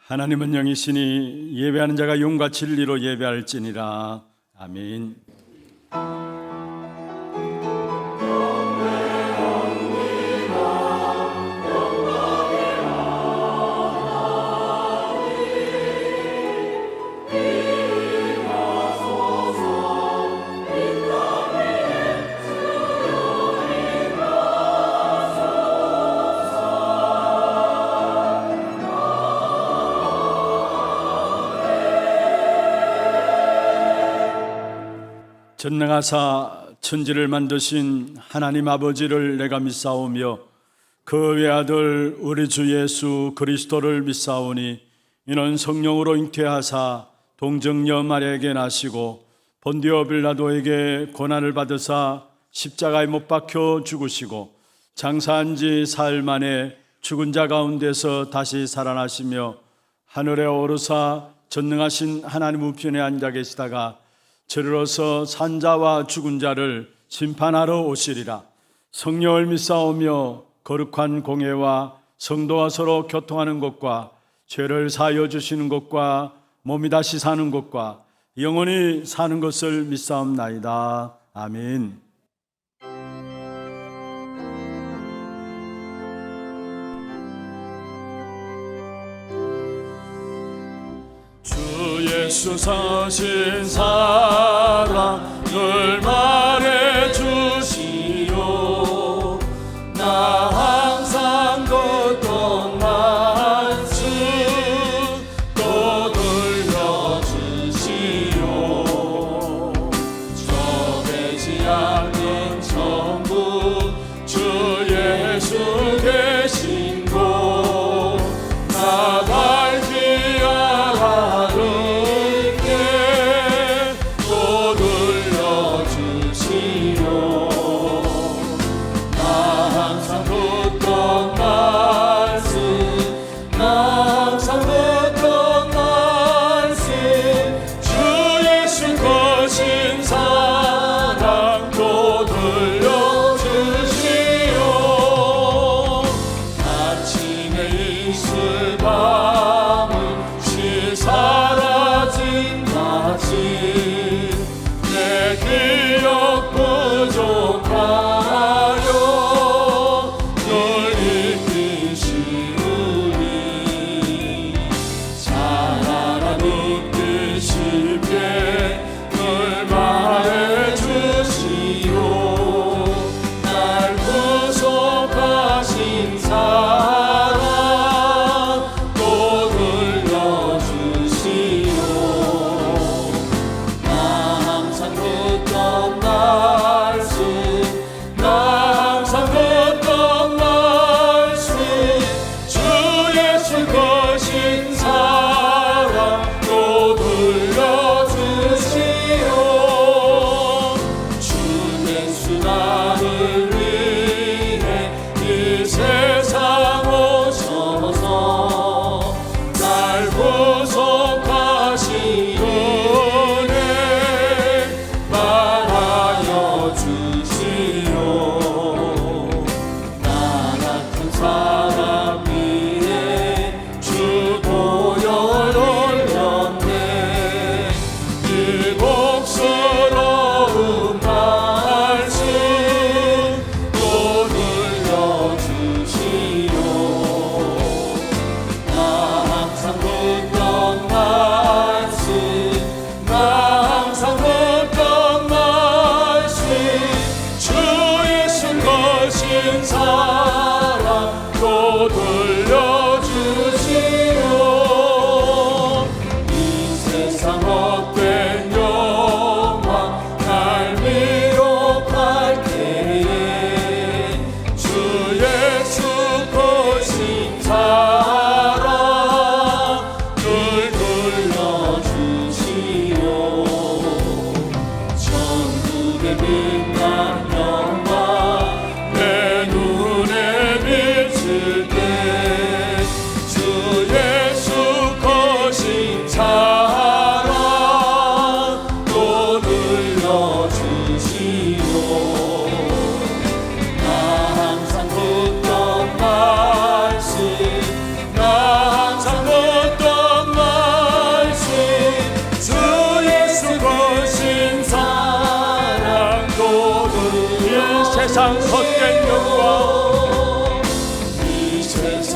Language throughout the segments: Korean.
하나님은 영이시니 예배하는 자가 용과 진리로 예배할지니라. 아멘. 전능하사 천지를 만드신 하나님 아버지를 내가 믿사오며 그 외아들 우리 주 예수 그리스도를 믿사오니 이는 성령으로 잉태하사 동정녀 마리아에게 나시고 본디오 빌라도에게 고난을 받으사 십자가에 못 박혀 죽으시고 장사한 지 사흘 만에 죽은 자 가운데서 다시 살아나시며 하늘에 오르사 전능하신 하나님 우편에 앉아 계시다가 저리로서 산자와 죽은 자를 심판하러 오시리라. 성령을 믿사오며 거룩한 공예와 성도와 서로 교통하는 것과 죄를 사하여 주시는 것과 몸이 다시 사는 것과 영원히 사는 것을 믿사옵나이다. 아멘. 예수 사신 사랑을 말해주시오. 나 항상 걷던 말씀 또 들려주시오. 정해지 않는 천국 주 예수 계신 곳 나 밝히 알아는 또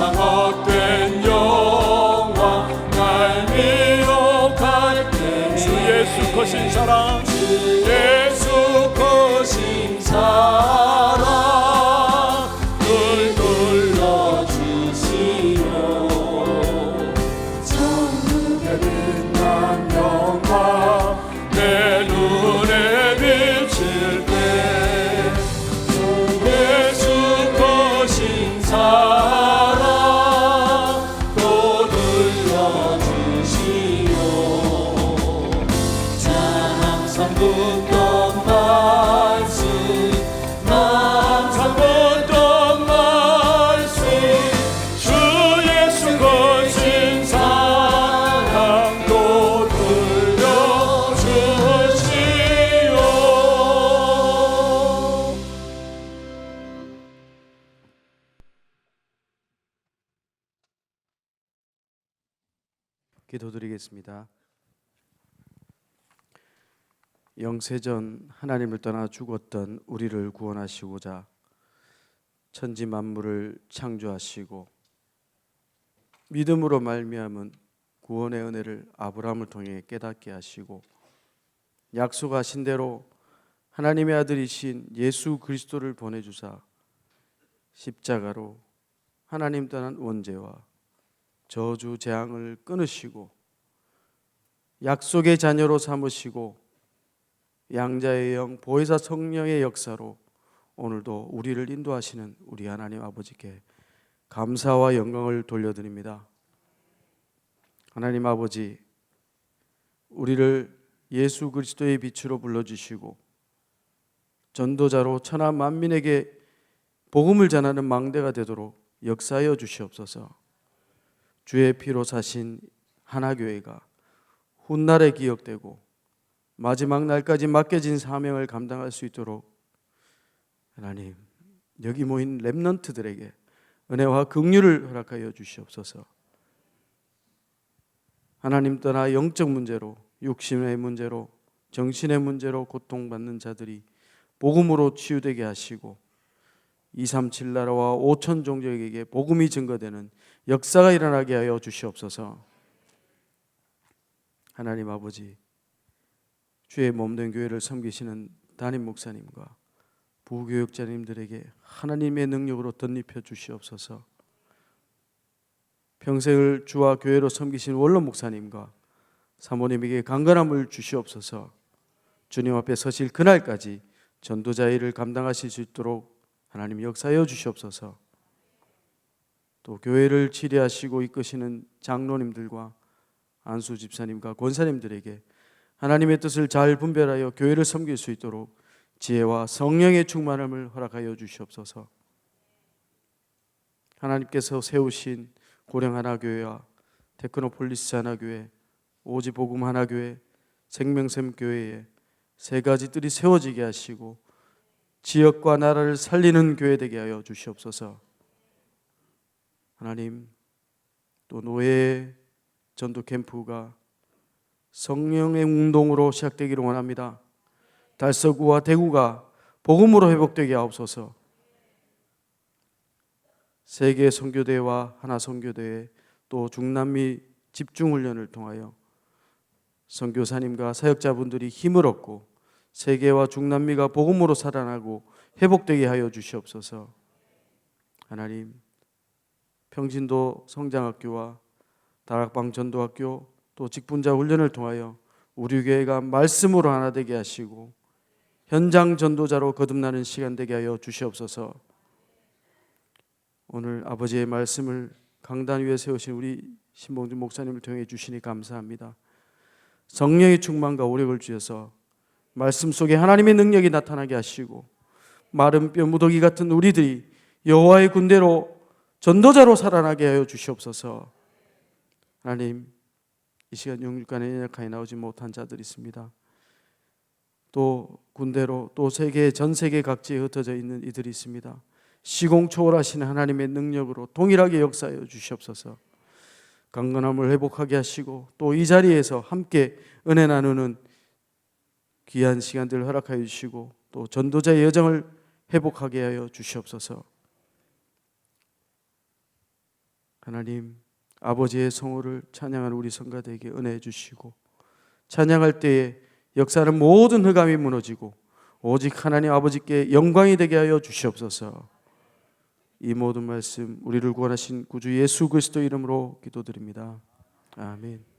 세상 헛된 영광 날 미혹할 때 주 예수 거신 사랑 주 예수 거신 사랑 늘 불러주시오 천국의 빛난 영광 내 눈에 비칠 때 주 예수 거신 사랑 또 들려주시오 자 항상 붙던 말씀 항상 붙던 말씀 주 예수 거신 사랑 또 들려주시오. 기도드리겠습니다. 영세전 하나님을 떠나 죽었던 우리를 구원하시고자 천지 만물을 창조하시고 믿음으로 말미암은 구원의 은혜를 아브라함을 통해 깨닫게 하시고 약속하신 대로 하나님의 아들이신 예수 그리스도를 보내주사 십자가로 하나님 떠난 원죄와 저주 재앙을 끊으시고 약속의 자녀로 삼으시고 양자의 영 보혜사 성령의 역사로 오늘도 우리를 인도하시는 우리 하나님 아버지께 감사와 영광을 돌려드립니다. 하나님 아버지, 우리를 예수 그리스도의 빛으로 불러주시고 전도자로 천하 만민에게 복음을 전하는 망대가 되도록 역사하여 주시옵소서. 주의 피로 사신 하나교회가 훗날에 기억되고 마지막 날까지 맡겨진 사명을 감당할 수 있도록 하나님, 여기 모인 렘넌트들에게 은혜와 긍휼을 허락하여 주시옵소서. 하나님 떠나 영적 문제로, 육신의 문제로, 정신의 문제로 고통받는 자들이 복음으로 치유되게 하시고 237 나라와 5천 종족에게 복음이 증거되는 역사가 일어나게 하여 주시옵소서. 하나님 아버지, 주의 몸된 교회를 섬기시는 담임 목사님과 부교육자님들에게 하나님의 능력으로 덧입혀 주시옵소서. 평생을 주와 교회로 섬기신 원로 목사님과 사모님에게 강건함을 주시옵소서. 주님 앞에 서실 그날까지 전도자의 일을 감당하실 수 있도록 하나님 역사하여 주시옵소서. 또 교회를 치리하시고 이끄시는 장로님들과 안수 집사님과 권사님들에게 하나님의 뜻을 잘 분별하여 교회를 섬길 수 있도록 지혜와 성령의 충만함을 허락하여 주시옵소서. 하나님께서 세우신 고령 하나교회와 테크노폴리스 하나교회, 오지복음 하나교회, 생명샘 교회에 세 가지 뜰이 세워지게 하시고 지역과 나라를 살리는 교회 되게 하여 주시옵소서. 하나님, 또 노예 전도 캠프가 성령의 운동으로 시작되기를 원합니다. 달서구와 대구가 복음으로 회복되게 하옵소서. 세계 선교대회와 하나 선교대회, 또 중남미 집중훈련을 통하여 선교사님과 사역자분들이 힘을 얻고 세계와 중남미가 복음으로 살아나고 회복되게 하여 주시옵소서. 하나님, 평진도 성장학교와 다락방 전도학교 또 직분자 훈련을 통하여 우리 교회가 말씀으로 하나 되게 하시고 현장 전도자로 거듭나는 시간 되게 하여 주시옵소서. 오늘 아버지의 말씀을 강단 위에 세우신 우리 신봉준 목사님을 통해 주시니 감사합니다. 성령의 충만과 오력을 주셔서 말씀 속에 하나님의 능력이 나타나게 하시고 마른 뼈 무더기 같은 우리들이 여호와의 군대로 전도자로 살아나게 하여 주시옵소서. 하나님, 이 시간 영육간에 연약하게 나오지 못한 자들이 있습니다. 또 군대로 또 전 세계 각지에 흩어져 있는 이들이 있습니다. 시공초월하시는 하나님의 능력으로 동일하게 역사하여 주시옵소서. 강건함을 회복하게 하시고 또 이 자리에서 함께 은혜 나누는 귀한 시간들을 허락하여 주시고 또 전도자의 여정을 회복하게 하여 주시옵소서. 하나님 아버지의 성호를 찬양하는 우리 성가대에게 은혜 주시고, 찬양할 때에 역사하는 모든 흑암이 무너지고 오직 하나님 아버지께 영광이 되게 하여 주시옵소서. 이 모든 말씀 우리를 구원하신 구주 예수 그리스도 이름으로 기도드립니다. 아멘.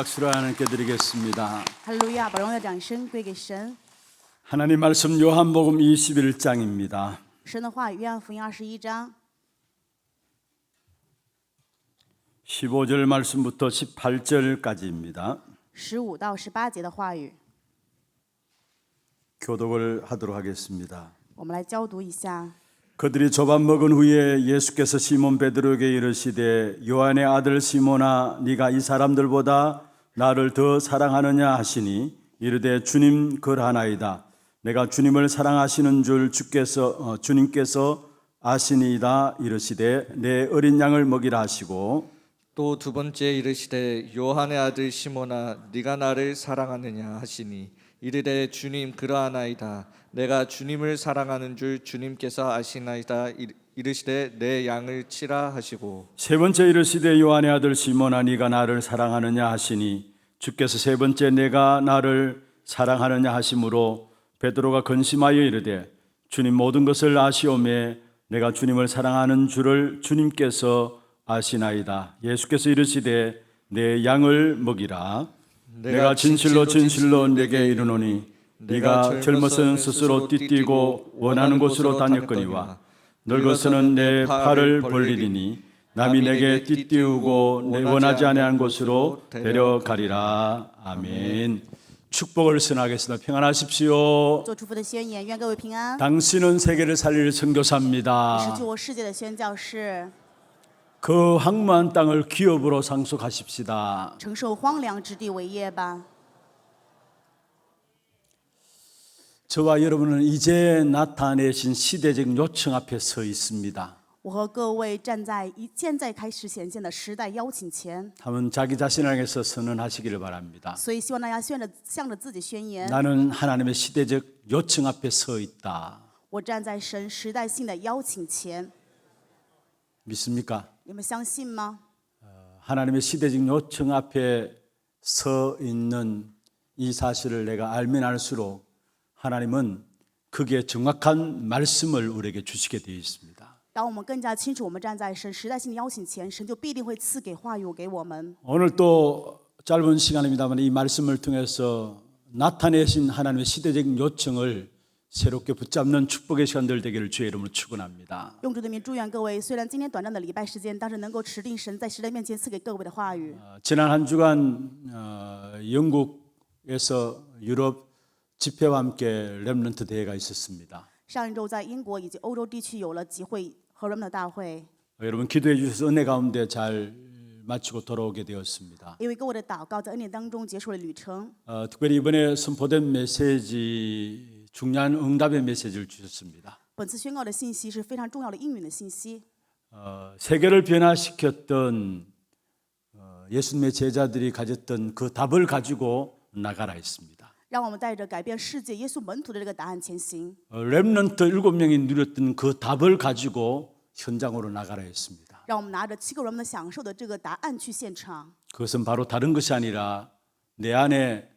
박수를 하나님께 드리겠습니다. 哈利路亚，把荣耀的掌声归给神。 하나님 말씀 요한복음 21장입니다. 神的话语，约翰福音21章 15절 말씀부터 18절까지입니다. 15到18节的话语， 교독을 하도록 하겠습니다. 我们来交读一下。 그들이 조밥 먹은 후에 예수께서 시몬 베드로에게 이르시되 요한의 아들 시몬아 네가 이 사람들보다 나를 더 사랑하느냐 하시니 이르되 주님 그러하나이다. 내가 주님을 사랑하시는 줄 주님께서 아시니이다. 이르시되 내 어린 양을 먹이라 하시고 또 두 번째 이르시되 요한의 아들 시몬아 네가 나를 사랑하느냐 하시니 이르되 주님 그러하나이다. 내가 주님을 사랑하는 줄 주님께서 아시나이다. 이르시되 내 양을 치라 하시고 세 번째 이르시되 요한의 아들 시몬아 네가 나를 사랑하느냐 하시니 주께서 세 번째 내가 나를 사랑하느냐 하심으로 베드로가 근심하여 이르되 주님 모든 것을 아시오매 내가 주님을 사랑하는 줄을 주님께서 아시나이다. 예수께서 이르시되 내 양을 먹이라. 내가 진실로 진실로 내게 이르노니 네가 젊어서는 스스로 띠뛰고 원하는 곳으로 다녔거니와 늙어서는 내 팔을 벌리리니 남이 내게 띠띠우고 내 원하지 아니한 곳으로 데려가리라. 아멘. 축복을 선하겠습니다. 평안하십시오. 做祝福的宣言，愿各位平安。 당신은 세계를 살릴 你是 선교사입니다. 救我世界的宣教士， 그 황무한 땅을 기업으로 상속하십시다. 承受荒凉之地为业吧。 저와 여러분은 이제 나타내신 시대적 요청 앞에 서 있습니다. 我和各位站在现在开始显现的时代邀请前， 한번 자기 자신을 향해서 선언하시기를 바랍니다. 所以希望大家向着自己宣言： 나는 하나님의 시대적 요청 앞에 서 있다. 我站在神时代性的邀请前。 믿습니까? 你们相信吗？ 하나님의 시대적 요청 앞에 서 있는 이 사실을 내가 알면 알수록 하나님은 그게 정확한 말씀을 우리에게 주시게 되어 있습니다. 当我们更加清楚我们站在神时代性的邀请前，神就必定会赐给话语给我们。 오늘 또 짧은 시간입니다만 이 말씀을 통해서 나타내신 하나님의 시대적 요청을 새롭게 붙잡는 축복의 시간들 되기를 주의 이름으로 축원합니다. 用主的名祝愿各位，虽然今天短暂的礼拜时间，但是能够持定神在时代面前赐给各位的话语。 지난 한 주간 영국에서 유럽 집회와 함께 렘넌트 대회가 있었습니다. 上一周在英国以及欧洲地区有了集会和人们的大会， 여러분 기도해 주셔서 은혜 가운데 잘 마치고 돌아오게 되었습니다. 因为各位的祷告在恩典当中结束了旅程。 특별히 이번에 선포된 메시지 중요한 응답의 메시지를 주셨습니다. 本次宣告的信息是非常重要的应允的信息。 세계를 변화시켰던 예수님의 제자들이 가졌던 그 답을 가지고 나가라 했습니다. 让我们带着改变世界耶稣门徒的这个答案前行。 렘넌트 7명이 누렸던 그 답을 가지고 현장으로 나가라 했습니다. 让我们拿着7个人们享受的这个答案去现场。 그것은 바로 다른 것이 아니라 내 안에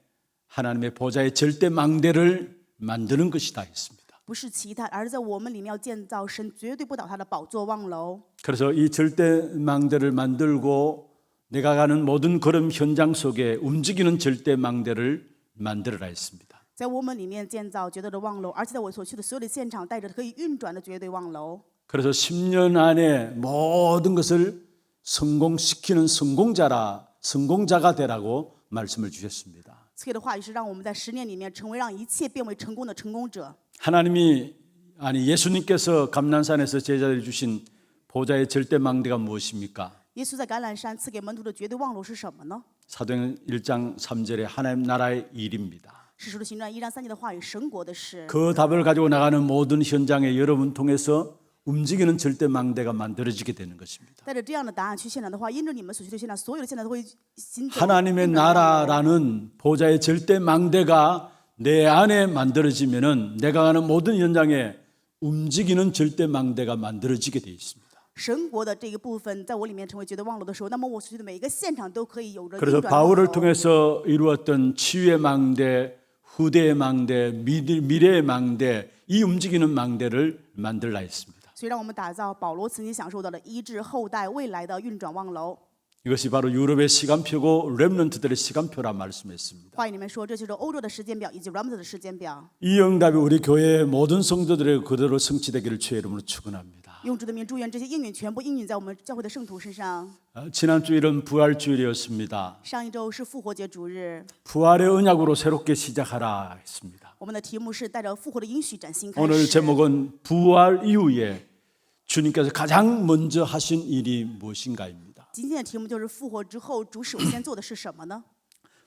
하나님의 보좌의 절대 망대를 만드는 것이다 했습니다. 不是其他，而是在我们里面要建造神绝对不倒塌的宝座望楼。 그래서 이 절대 망대를 만들고 내가 가는 모든 걸음 현장 속에 움직이는 절대 망대를 만들어라 했습니다. 在我们里面建造绝对的望楼，而且在我所去的所有的现场，带着可以运转的绝对望楼。 그래서 10년 안에 모든 것을 성공시키는 성공자가 되라고 말씀을 주셨습니다. 赐给的话语是让我们在10年里面成为让一切变为成功的成功者。 예수님께서 감난산에서 제자들이 주신 보좌의 절대 망대가 무엇입니까? 耶稣在橄榄山赐给门徒的绝对望楼是什么呢？ 사도행 1장 3절에 하나님 나라의 일입니다. 是使徒行传1章3节的话语，神国的事。 그 답을 가지고 나가는 모든 현장에 여러분 통해서 움직이는 절대 망대가 만들어지게 되는 것입니다. 带着这样的答案去现场的话，因着你们所去的现场，所有的现场都会行走。 하나님의 나라라는 보좌의 절대 망대가 내 안에 만들어지면은 내가 가는 모든 현장에 움직이는 절대 망대가 만들어지게 되어 있습니다. 神国的这个部分在我里面成为绝对望楼的时候，那么我所去的每一个现场都可以有着运 그래서 转的望 바울을 楼。 통해서 이루었던 치유의 망대, 후대의 망대, 미래의 망대, 이 움직이는 망대를 만들라 했습니다. 所以让我们打造保罗曾经享受到的医治后代未来的运转望楼。 이것이 바로 유럽의 시간표고 렘넌트들의 시간표라 말씀했습니다. 话语里面说，这就是欧洲的时间表以及 Remnant 的时间表。 이 응답이 우리 교회의 모든 성도들에게 그대로 성취되기를 주의 이름으로 축원합니다. 用主的名祝愿这些应允全部应允在我们教会的圣徒身上。 지난 주일은 부활주일이었습니다. 上一周是复活节主日， 부활의 언약으로 새롭게 시작하라 했습니다. 我们的题目是带着复活的应许崭新开 오늘 始。 제목은 부활 이후에 주님께서 가장 먼저 하신 일이 무엇인가입니다. 今天的题目就是复活之后，主首先做的是什么呢？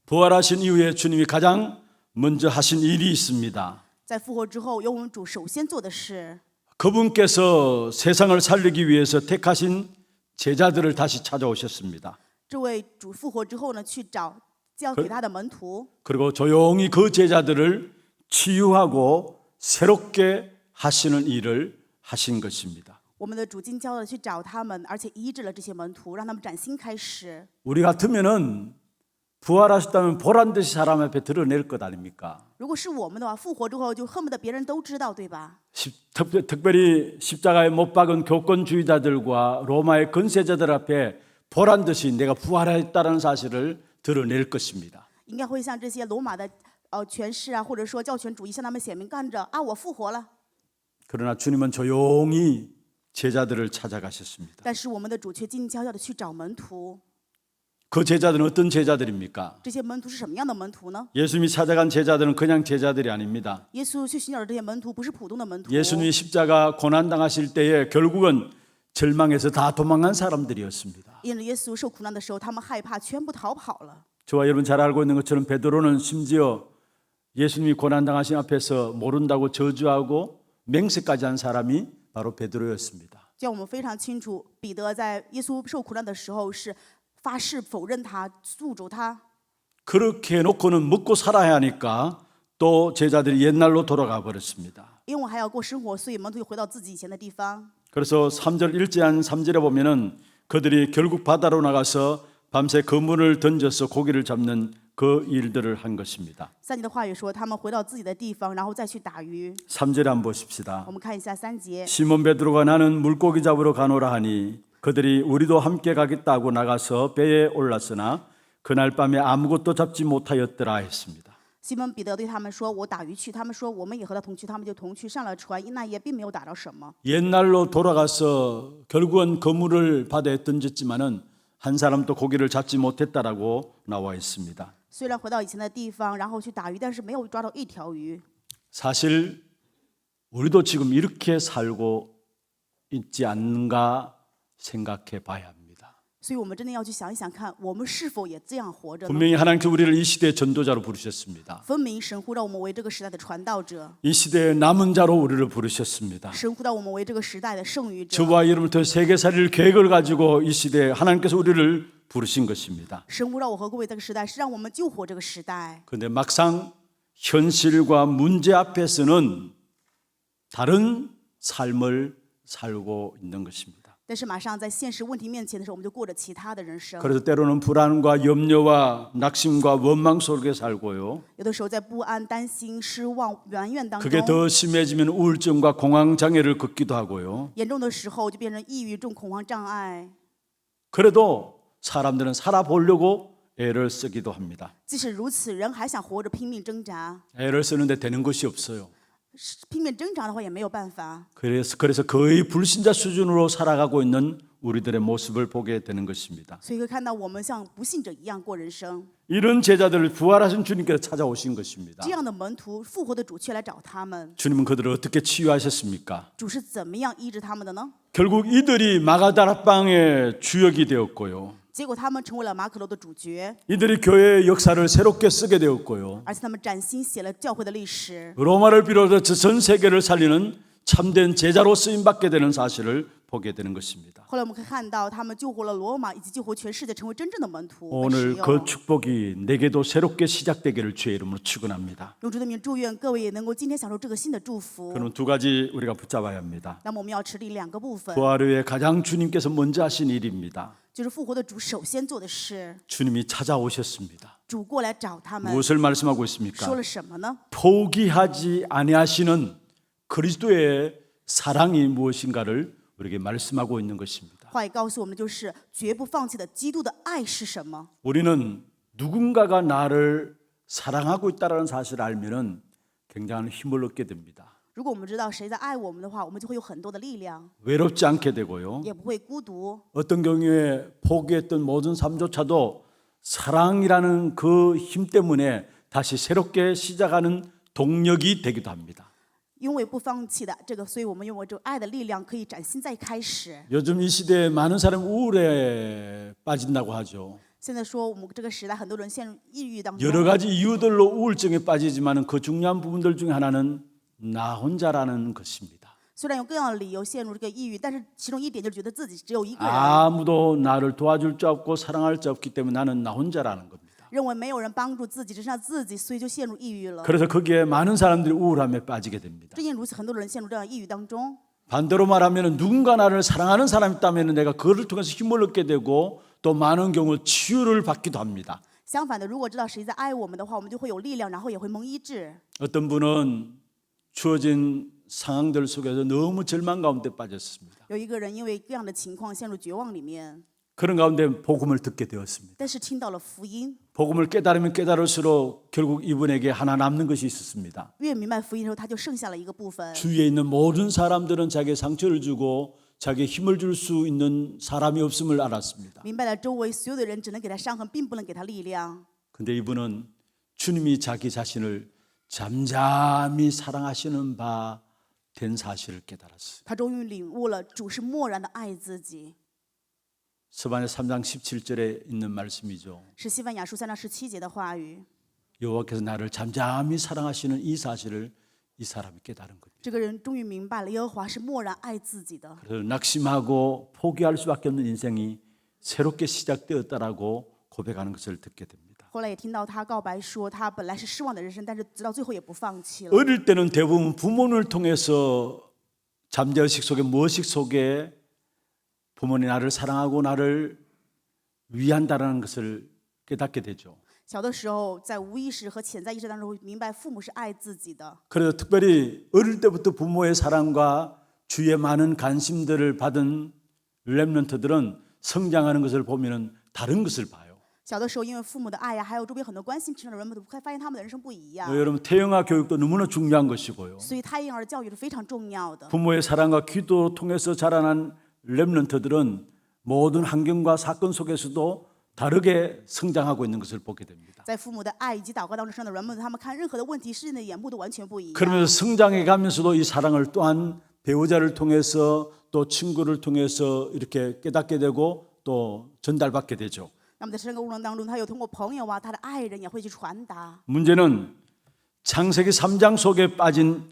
부활하신 이후에 주님이 가장 먼저 하신 일이 있습니다. 在复活之后，由我们主首先做的是， 그분께서 세상을 살리기 위해서 택하신 제자들을 다시 찾아오셨습니다. 这位主复活之后呢，去找交给他的门徒， 그리고 조용히 그 제자들을 치유하고 새롭게 하시는 일을 하신 것입니다. 我们的主今交的去找他们，而且医治了这些门徒，让他们崭新开始。 우리 같으면은 부활하셨다면 보란 듯이 사람 앞에 드러낼 것 아닙니까? 如果是我们的话，复活之后就恨不得别人都知道，对吧？ 특별히 십자가에 못 박은 교권주의자들과 로마의 건세자들 앞에 보란 듯이 내가 부활했다는 사실을 드러낼 것입니다. 应该会像这些罗马的权势啊，或者说教权主义，向他们显明干着啊，我复活了。 그러나 주님은 조용히 제자들을 찾아가셨습니다. 但是我们的主却静静悄悄的去找门徒。 그 제자들은 어떤 제자들입니까? 这些门徒是什么样的门徒呢？ 예수님이 찾아간 제자들은 그냥 제자들이 아닙니다. 耶稣去寻找的这些门徒不是普通的门徒。 예수님이 십자가 고난당하실 때에 결국은 절망해서 다 도망간 사람들이었습니다. 因着耶稣受苦难的时候，他们害怕，全部逃跑了。 저와 여러분 잘 알고 있는 것처럼 베드로는 심지어 예수님이 고난당하신 앞에서 모른다고 저주하고 맹세까지 한 사람이 바로 베드로였습니다. 就像我们非常清楚，彼得在耶稣受苦难的时候是发誓否认他，诅咒他。 그렇게 해놓고는 먹고 살아야 하니까 또 제자들이 옛날로 돌아가 버렸습니다. 因为我还要过生活，所以门徒又回到自己以前的地方。 그래서 3절 1절 3절에 보면은 그들이 결국 바다로 나가서 밤새 그물을 던져서 고기를 잡는 그 일들을 한 것입니다. 3节的话语说，他们回到自己的地方，然后再去打鱼。 3절에 한번 보십시다. 我们看一下3节， 시몬 베드로가 나는 물고기 잡으러 가노라 하니 그들이 우리도 함께 가겠다고 나가서 배에 올랐으나 그날 밤에 아무것도 잡지 못하였더라 했습니다. 西门彼得对他们说：“我打鱼去。”他们说：“我们也和他同去。”他们就同去上了船，那夜并没有打着什么。 옛날로 돌아가서 결국은 그물을 바다에 던졌지만은 한 사람도 고기를 잡지 못했다라고 나와 있습니다. 虽然回到以前的地方，然后去打鱼，但是没有抓到一条鱼。 사실 우리도 지금 이렇게 살고 있지 않는가 생각해 봐야 합니다. 所以我们真的要去想一想看，我们是否也这样活着呢？ 분명히 하나님께서 우리를 이 시대의 전도자로 부르셨습니다. 分明神呼召我们为这个时代的传道者， 이 시대의 남은 자로 우리를 부르셨습니다. 神呼召我们为这个时代的剩余者。 저와 여러분들 세계 살릴 계획을 가지고 이 시대에 하나님께서 우리를 부르신 것입니다. 神呼召我和各位这个时代，是让我们救活这个时代。 그런데 막상 현실과 문제 앞에서는 다른 삶을 살고 있는 것입니다. 但是马上在现实问题面前的时候，我们就过着其他的人生。 그래서 때로는 불안과 염려와 낙심과 원망 속에 살고요. 有的时候在不安、担心、失望、埋怨当 그게 中， 더 심해지면 우울증과 공황 장애를 겪기도 하고요. 严重的时候就变成抑郁症、恐慌障碍。 그래도 사람들은 살아보려고 애를 쓰기도 합니다. 即使如此，人还想活着，拼命挣扎。 애를 쓰는데 되는 것이 없어요. 拼命挣扎的话也没有办法。 그래서 거의 불신자 수준으로 살아가고 있는 우리들의 모습을 보게 되는 것입니다. 所以会看到我们像不信者一样过人生。 이런 제자들을 부활하신 주님께서 찾아오신 것입니다. 这样的门徒，复活的主却来找他们。 주님은 그들을 어떻게 치유하셨습니까? 主是怎么样医治他们的呢？ 결국 이들이 마가다락방의 주역이 되었고요. 结果他们成为了马可楼的主角， 이들이 교회의 역사를 새롭게 쓰게 되었고요. 而且他们崭新写了教会的历史。 로마를 비롯해서 전 세계를 살리는 참된 제자로 쓰임 받게 되는 사실을 보게 되는 것입니다. 后来我们可以看到，他们救活了罗马，以及救活全世界，成为真正的门徒。 오늘 使 그 用 축복이 내게도 새롭게 시작되기를 주의 이름으로 축원합니다. 用主的名祝愿各位也能够今天享受这个新的祝福。 그럼 두 가지 우리가 붙잡아야 합니다. 那么我们要持定2个部分， 부활 후에 가장 주님께서 먼저 하신 일입니다. 就是复活的主首先做的事， 주님이 찾아오셨습니다. 主过来找他们， 무엇을 말씀하고 说 있습니까? 了什么呢？ 포기하지 아니하시는 그리스도의 사랑이 무엇인가를 우리에게 말씀하고 있는 것입니다. 话也告诉我们，就是绝不放弃的基督的爱是什么。 우리는 누군가가 나를 사랑하고 있다는 사실을 알면은 굉장한 힘을 얻게 됩니다. 如果我们知道谁在爱我们的话，我们就会有很多的力量， 외롭지 않게 되고요. 也不会孤独。 어떤 경우에 포기했던 모든 삶조차도 사랑이라는 그 힘 때문에 다시 새롭게 시작하는 동력이 되기도 합니다. 因为不放弃的这个，所以我们拥有这个爱的力量，可以崭新再开始。 요즘 이 시대에 많은 사람이 우울에 빠진다고 하죠. 现在说我们这个时代，很多人陷入抑郁当中， 여러 가지 이유들로 우울증에 빠지지만 그 중요한 부분들 중에 하나는 나 혼자라는 것입니다. 虽然有各样的理由陷入这个抑郁，但是其中一点就是觉得自己只有一个人， 아무도 나를 도와줄 자 없고 사랑할 자 없기 때문에 나는 나 혼자라는 겁니다. 认为没有人帮助自己，只剩下自己，所以就陷入抑郁了。 그래서 거기에 많은 사람들이 우울함에 빠지게 됩니다. 正因如此，很多人陷入这样抑郁当中。 반대로 말하면 누군가 나를 사랑하는 사람이 있다면 내가 그를 통해서 힘을 얻게 되고 또 많은 경우 치유를 받기도 합니다. 相反的，如果知道谁在爱我们的话，我们就会有力量，然后也会蒙医治。 어떤 분은 주어진 상황들 속에서 너무 절망 가운데 빠졌습니다. 有一个人因为各样的情况陷入绝望里面， 그런 가운데 복음을 듣게 되었습니다. 但是听到了福音， 복음을 깨달으면 깨달을수록 결국 이분에게 하나 남는 것이 있었습니다. 越明白福音的时候，他就剩下了一个部分。 주위에 있는 모든 사람들은 자기의 상처를 주고 자기의 힘을 줄 수 있는 사람이 없음을 알았습니다. 明白了周围所有的人只能给他伤痕，并不能给他力量。 근데 이분은 주님이 자기 자신을 잠잠히 사랑하시는 바 된 사실을 깨달았어요. 他终于领悟了主是默然的爱自己， 서반의 3장 17절에 있는 말씀이죠. 是西番雅书3章17节的话语。 여호와께서 나를 잠잠히 사랑하시는 이 사실을 이 사람이 깨달은 겁니다. 这个人终于明白了，耶和华是默然爱自己的。 그래서 낙심하고 포기할 수밖에 없는 인생이 새롭게 시작되었다라고 고백하는 것을 듣게 됩니다. 后来也听到他告白说，他本来是失望的人生，但是直到最后也不放弃了。 어릴 때는 대부분 부모를 통해서 잠재의식 속에 무의식 속에 부모님 나를 사랑하고 나를 위한다라는 것을 깨닫게 되죠. 小的时候，在无意识和潜在意识当中，会明白父母是爱自己的。 그래서 특별히 어릴 때부터 부모의 사랑과 주의 많은 관심들을 받은 렘넌트들은 성장하는 것을 보면은 다른 것을 봐요. 小的时候，因为父母的爱呀，还有周边很多关心成长的人们，都会发现他们的人生不一样。 여러분 태영아 교육도 너무나 중요한 것이고요. 所以胎婴儿的教育是非常重要的。 부모의 사랑과 기도 통해서 자라난 렘넌트들은 모든 환경과 사건 속에서도 다르게 성장하고 있는 것을 보게 됩니다. 在父母的爱以及祷告当中生的人们，他们看任何的问题事情的眼目都完全不一样。 그러면서 성장해 가면서도 이 사랑을 또한 배우자를 통해서 또 친구를 통해서 이렇게 깨닫게 되고 또 전달받게 되죠. 那么在生活过程当中，他有通过朋友啊，他的爱人也会去传达。 문제는 창세기 3장 속에 빠진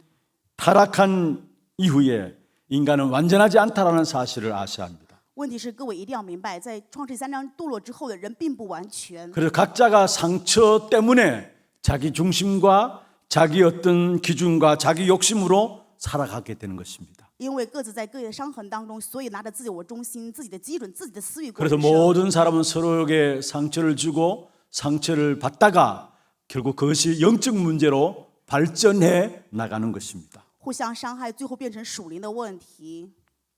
타락한 이후에 인간은 완전하지 않다라는 사실을 아셔야 합니다. 问题是，各位一定要明白，在创世3章堕落之后的人并不完全。 그래서 각자가 상처 때문에 자기 중심과 자기 어떤 기준과 자기 욕심으로 살아가게 되는 것입니다. 因为各自在各自的伤痕当中，所以拿着自我中心、自己的基准、自己的私欲过 그래서 人生。 모든 사람은 서로에게 상처를 주고 상처를 받다가 결국 그것이 영적 문제로 발전해 나가는 것입니다. 互相伤害，最后变成属灵的问题。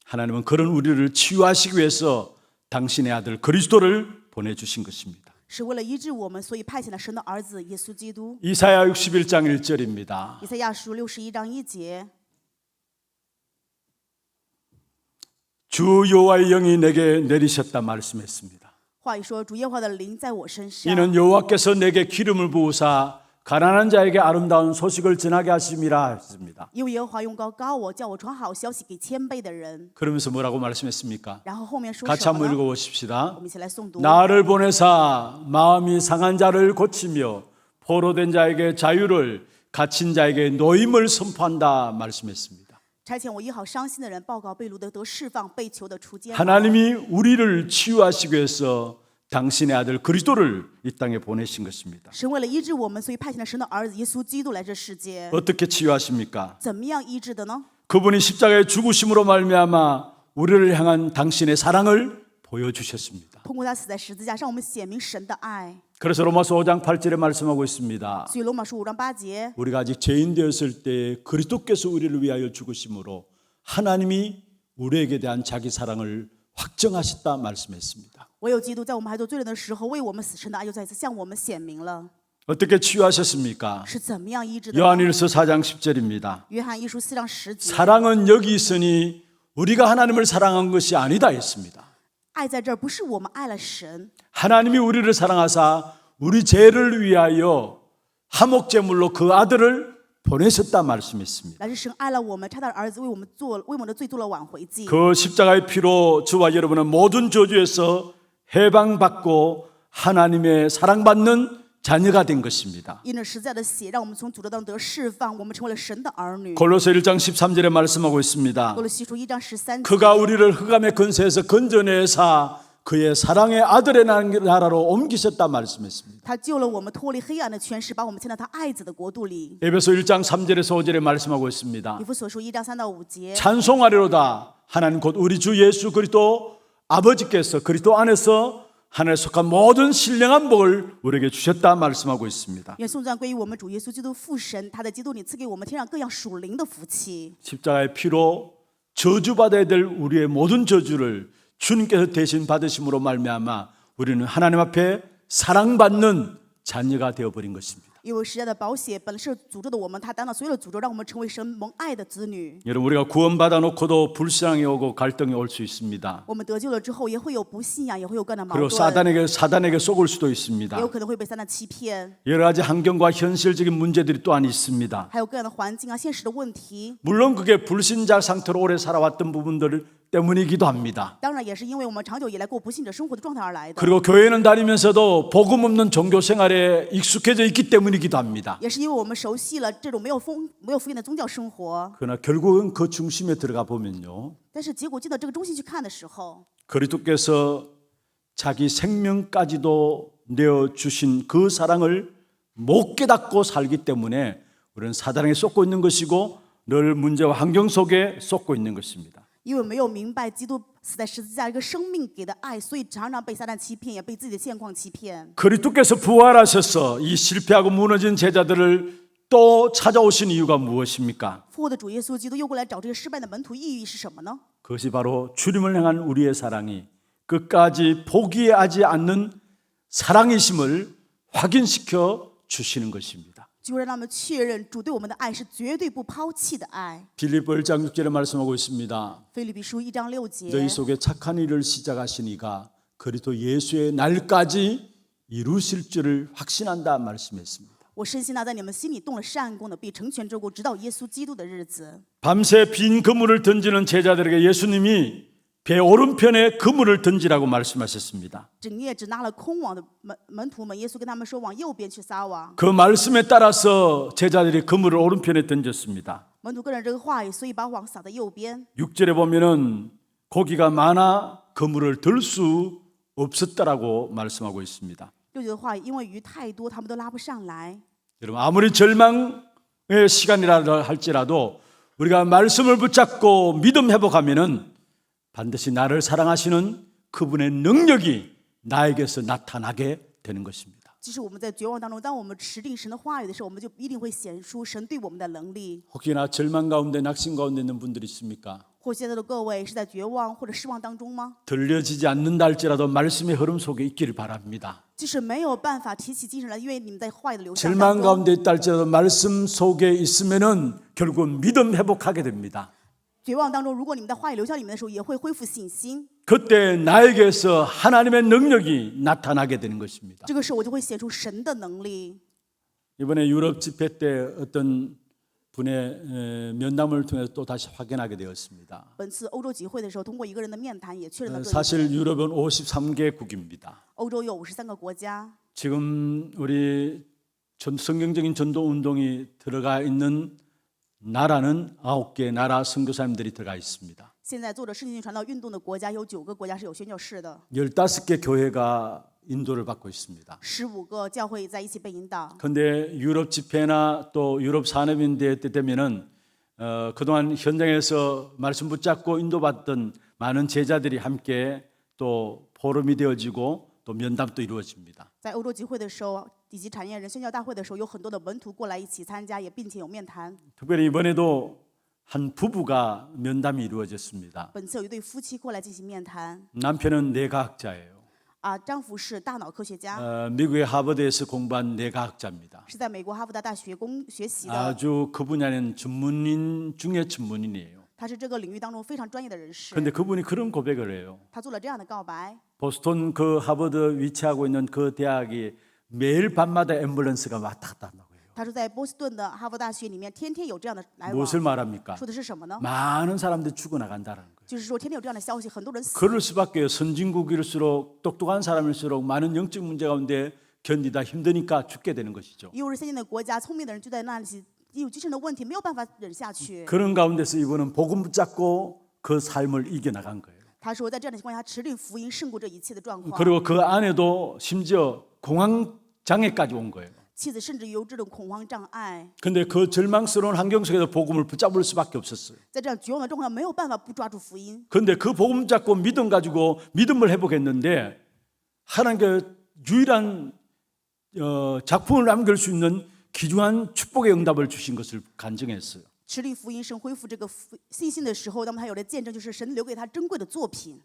하나님은 그런 우리를 치유하시기 위해서 당신의 아들 그리스도를 보내주신 것입니다. 是为了医治我们，所以派遣了神的儿子耶稣基督。 이사야 61장 1절입니다. 以赛亚书61章1节， 주 여호와의 영이 내게 내리셨다 말씀했습니다. 话语说：“主耶和华的灵在我身上， 이는 여호와께서 내게 기름을 부으사 가난한 자에게 아름다운 소식을 전하게 하심이라 했습니다. 因为耶和华用膏膏我，叫我传好消息给谦卑的人。 그러면서 뭐라고 말씀했습니까? 然后后面说 같이 什么 한번 呢？ 읽어보십시다. 我们一起来诵读。 나를 보내사 마음이 상한 자를 고치며 포로된 자에게 자유를 갇힌 자에게 노임을 선포한다 말씀했습니다. 差遣我医好伤心的人，报告被掳的得释放，被囚的出监牢。 하나님이 우리를 치유하시기 위해서 당신의 아들 그리스도를 이 땅에 보내신 것입니다. 神为了医治我们，所以派遣了神的儿子耶稣基督来这世界。 어떻게 치유하십니까? 怎么样医治的呢？ 그분이 십자가의 죽으심으로 말미암아 우리를 향한 당신의 사랑을 보여주셨습니다. 通过他死在十字架，让我们显明神的爱。 그래서 로마서 5장 8절에 말씀하고 있습니다. 所以罗马书5章8节， 우리가 아직 죄인 되었을 때 그리스도께서 우리를 위하여 죽으심으로 하나님이 우리에게 대한 자기 사랑을 확정하셨다 말씀했습니다. 唯有基督在我们还做罪人的时候，为我们死神的爱又再一次向我们显明了， 어떻게 치유하셨습니까? 是怎么样医治的呢？ 요한일서 4장 10절입니다. 约翰一书4章10节， 사랑은 여기 있으니 우리가 하나님을 사랑한 것이 아니다 했습니다. 爱在这儿不是我们爱了神， 하나님이 우리를 사랑하사 우리 죄를 위하여 화목제물로 그 아들을 보내셨다 말씀했습니다. 乃是神爱了我们，差他的儿子为我们的罪做了挽回祭。 그 십자가의 피로 저와 여러분은 모든 저주에서 해방받고 하나님의 사랑받는 자녀가 된 것입니다. 因着实在的血，让我们从诅咒当中得释放，我们成为了神的儿女。 골로새 1장 13절에 말씀하고 있습니다. 哥罗西书1章13节， 그가 우리를 흑암의 근세에서 건져내사 그의 사랑의 아들의 나라로 옮기셨다 말씀했습니다. 他救了我们脱离黑暗的权势，把我们迁到他爱子的国度里。 에베소 1장 3절에서 5절에 말씀하고 있습니다. 以弗所书1章3到5节， 찬송하리로다. 하나님 곧 우리 주 예수 그리스도 아버지께서 그리스도 안에서 하늘에 속한 모든 신령한 복을 우리에게 주셨다 말씀하고 있습니다. 愿颂赞归于我们主耶稣基督父神，他在基督里赐给我们天上各样属灵的福气。 십자가의 피로 저주받아야 될 우리의 모든 저주를 주님께서 대신 받으심으로 말미암아 우리는 하나님 앞에 사랑받는 자녀가 되어버린 것입니다. 因为十架的宝血本是诅咒的我们，他担当所有的诅咒，让我们成为神蒙爱的子女。 여러분 우리가 구원받아 놓고도 불신앙이 오고 갈등이 올 수 있습니다. 我们得救了之后，也会有不信仰，也会有各样的矛 그리고 盾， 사단에게 속을 수도 있습니다. 也有可能会被撒旦欺骗， 여러 가지 환경과 현실적인 문제들이 또한 있습니다. 还有各样的环境啊、现实的问题。 물론 그게 불신자 상태로 오래 살아왔던 부분들 때문이기도 합니다. 当然，也是因为我们长久以来过不信者生活的状态而来的， 그리고 교회는 다니면서도 복음 없는 종교 생활에 익숙해져 있기 때문이기도 합니다. 也是因为我们熟悉了这种没有福音的宗教生活。 그러나 결국은 그 중심에 들어가 보면요, 但是结果进到这个中心去看的时候， 그리스도께서 자기 생명까지도 내어주신 그 사랑을 못 깨닫고 살기 때문에 우리는 사단에게 쏟고 있는 것이고 늘 문제와 환경 속에 쏟고 있는 것입니다. 因为没有明白基督死在十字架一个生命给的爱，所以常常被撒旦欺骗，也被自己的现况欺骗。 그리스도께서 부활하셔서 이 실패하고 무너진 제자들을 또 찾아오신 이유가 무엇입니까? 复活的主耶稣基督又过来找这些失败的门徒，意义是什么呢？ 그것이 바로 주님을 향한 우리의 사랑이 끝까지 포기하지 않는 사랑이심을 확인시켜 주시는 것입니다. 就让他们确认主对我们的爱是绝对不抛弃的爱。 빌립보 1장 6절에 말씀하고 있습니다. 腓立比书1章6 너희 节， 속에 착한 일을 시작하시니가 그리스도 예수의 날까지 이루실 줄을 확신한다 말씀했습니다. 我深信那在你们心里动了善功的，必成全之功，直到耶稣基督的日子。 밤새 빈 그물을 던지는 제자들에게 예수님이 배 오른편에 그물을 던지라고 말씀하셨습니다. 整夜只拿了空网的门徒们，耶稣跟他们说，往右边去撒网。 그 말씀에 따라서 제자들이 그물을 오른편에 던졌습니다. 门徒跟着这个话语，所以把网撒在右边。 6절에 보면은 고기가 많아 그물을 들 수 없었다라고 말씀하고 있습니다. 6节的话语，因为鱼太多，他们都拉不上来。 여러분 아무리 절망의 시간이라 할지라도 우리가 말씀을 붙잡고 믿음 회복하면은 반드시 나를 사랑하시는 그분의 능력이 나에게서 나타나게 되는 것입니다. 即使我们在绝望当中，当我们持定神的话语的时候，我们就一定会显出神对我们的能力。 혹시나 절망 가운데 낙심 가운데 있는 분들이 있습니까? 或现在的各位是在绝望或者失望当中吗？ 들려지지 않는다 할지라도 말씀의 흐름 속에 있기를 바랍니다. 即使没有办法提起精神来，因为你们在话语的流向 절망 当中， 가운데 있다 할지라도 말씀 속에 있으면은 결국은 믿음 회복하게 됩니다. 绝望当中，如果你们在话语流向里面的时候，也会恢复信心。 그때 나에게서 하나님의 능력이 나타나게 되는 것입니다. 这个时候，我就会显出神的能力。 이번에 유럽 집회 때 어떤 분의 면담을 통해서 또 다시 확인하게 되었습니다. 本次欧洲集会的时候，通过一个人的面谈，也确认了这一点。 사실 유럽은 53개국입니다. 欧洲有53个国家， 지금 우리 성경적인 전도 운동이 들어가 있는 나라는 9개 나라 선교사님들이 들어가 있습니다. 现在做着圣经传道运动的国家有9个国家是有宣教士的， 15개 교회가 인도를 받고 있습니다. 15个教会在一起被引导。 그런데 유럽 집회나 또 유럽 산업인대 때 되면은 그동안 현장에서 말씀 붙잡고 인도받던 많은 제자들이 함께 또 포럼이 되어지고 또 면담도 이루어집니다. 在欧洲集会的时候，以及产业人宣教大会的时候，有很多的门徒过来一起参加，也并且有面谈。 특별히 이번에도 한 부부가 면담이 이루어졌습니다. 本次有一对夫妻过来进行面谈， 남편은 뇌과학자예요. 丈夫是大脑科学家， 미국의 하버드에서 공부한 뇌과학자입니다. 是在美国哈佛大学学习的， 아주 그 분야는 전문인 중에 전문인이에요. 他是这个领域当中非常专业的人士。 그런데 그분이 그런 고백을 해요. 他做了这样的告白： 보스턴 그 하버드 위치하고 있는 그 대학이 매일 밤마다 앰뷸런스가 왔다 갔다 한다고 해요. 他说在波士顿的哈佛大学里面，天天有这样的来往。 무엇을 말합니까? 说的是什么呢？ 많은 사람들이 죽어나간다는 거예요. 就是说天天有这样的消息，很多人死。 그럴 수밖에요. 선진국일수록 똑똑한 사람일수록 많은 영적 문제 가운데 견디다 힘드니까 죽게 되는 것이죠. 因为是先进的国家，聪明的人就在那里有精神的问题，没有办法忍下去。 그런 가운데서 이분은 복음 붙잡고 그 삶을 이겨나간 거예요. 他说，在这样的情况下，持定福音胜过这一切的状况。 그리고 그 아내도 심지어 공황 장애까지 온 거예요. 妻子甚至有这种恐慌障碍， 근데 그 절망스러운 환경 속에서 복음을 붙잡을 수밖에 없었어요. 在这样绝望的状况下，没有办法不抓住福音。 그런데 그 복음 잡고 믿음 가지고 믿음을 회복했는데 하나님께 유일한 작품을 남길 수 있는 귀중한 축복의 응답을 주신 것을 간증했어요. 持定福音，神恢复这个信心的时候，那么他有了见证，就是神留给他珍贵的作品。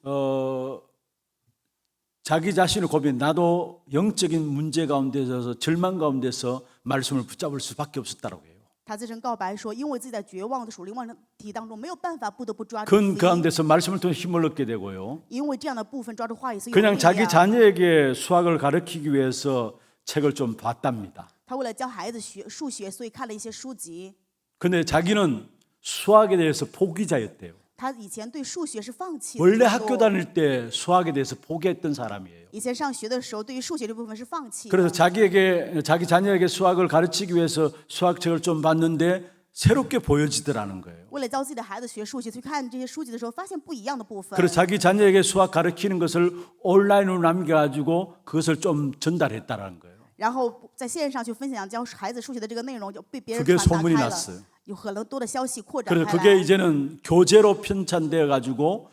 자기 자신을 고백해 나도 영적인 문제 가운데서 절망 가운데서 말씀을 붙잡을 수밖에 없었다라고 해요. 他自身告白说，因为自己在绝望的属灵问题当中没有办法，不得不抓住福 그 音。 가운데서 말씀을 통해 힘을 얻게 되고요. 因为这样的部分抓住话语，所以有 그냥 力 자기 量。 자녀에게 수학을 가르치기 위해서 책을 좀 봤답니다. 他为了教孩子学数学，所以看了一些书籍。 근데 자기는 수학에 대해서 포기자였대요. 他以前对数学是放弃的。 원래 학교 다닐 때 수학에 대해서 포기했던 사람이에요. 以前上学的时候，对于数学这部分是放弃的。 그래서 자기 자녀에게 수학을 가르치기 위해서 수학책을 좀 봤는데 새롭게 보여지더라는 거예요. 为了教自己的孩子学数学，去看这些书籍的时候，发现不一样的部分。 그래서 자기 자녀에게 수학 가르치는 것을 온라인으로 남겨가지고 그것을 좀 전달했다라는 거예요. 然后在线上去分享教孩子数学的这个内容，就被别人 그게 传达 소문이 开了， 났어요. 有很多的消息扩展 그래서 开 그게 来。 이제는 교재로 편찬되어 가지고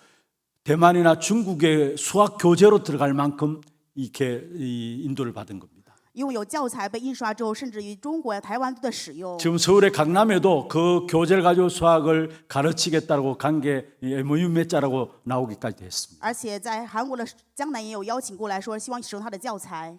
대만이나 중국의 수학 교재로 들어갈 만큼 이렇게 인도를 받은 겁니다. 因为有教材被印刷之后，甚至于中国呀、台湾都在使用。 지금 서울의 강남에도 그 교재를 가지고 수학을 가르치겠다고 관계 MOU 맺자라고 나오기까지 됐습니다. 而且在韩国的江南也有邀请过来说，希望使用他的教材。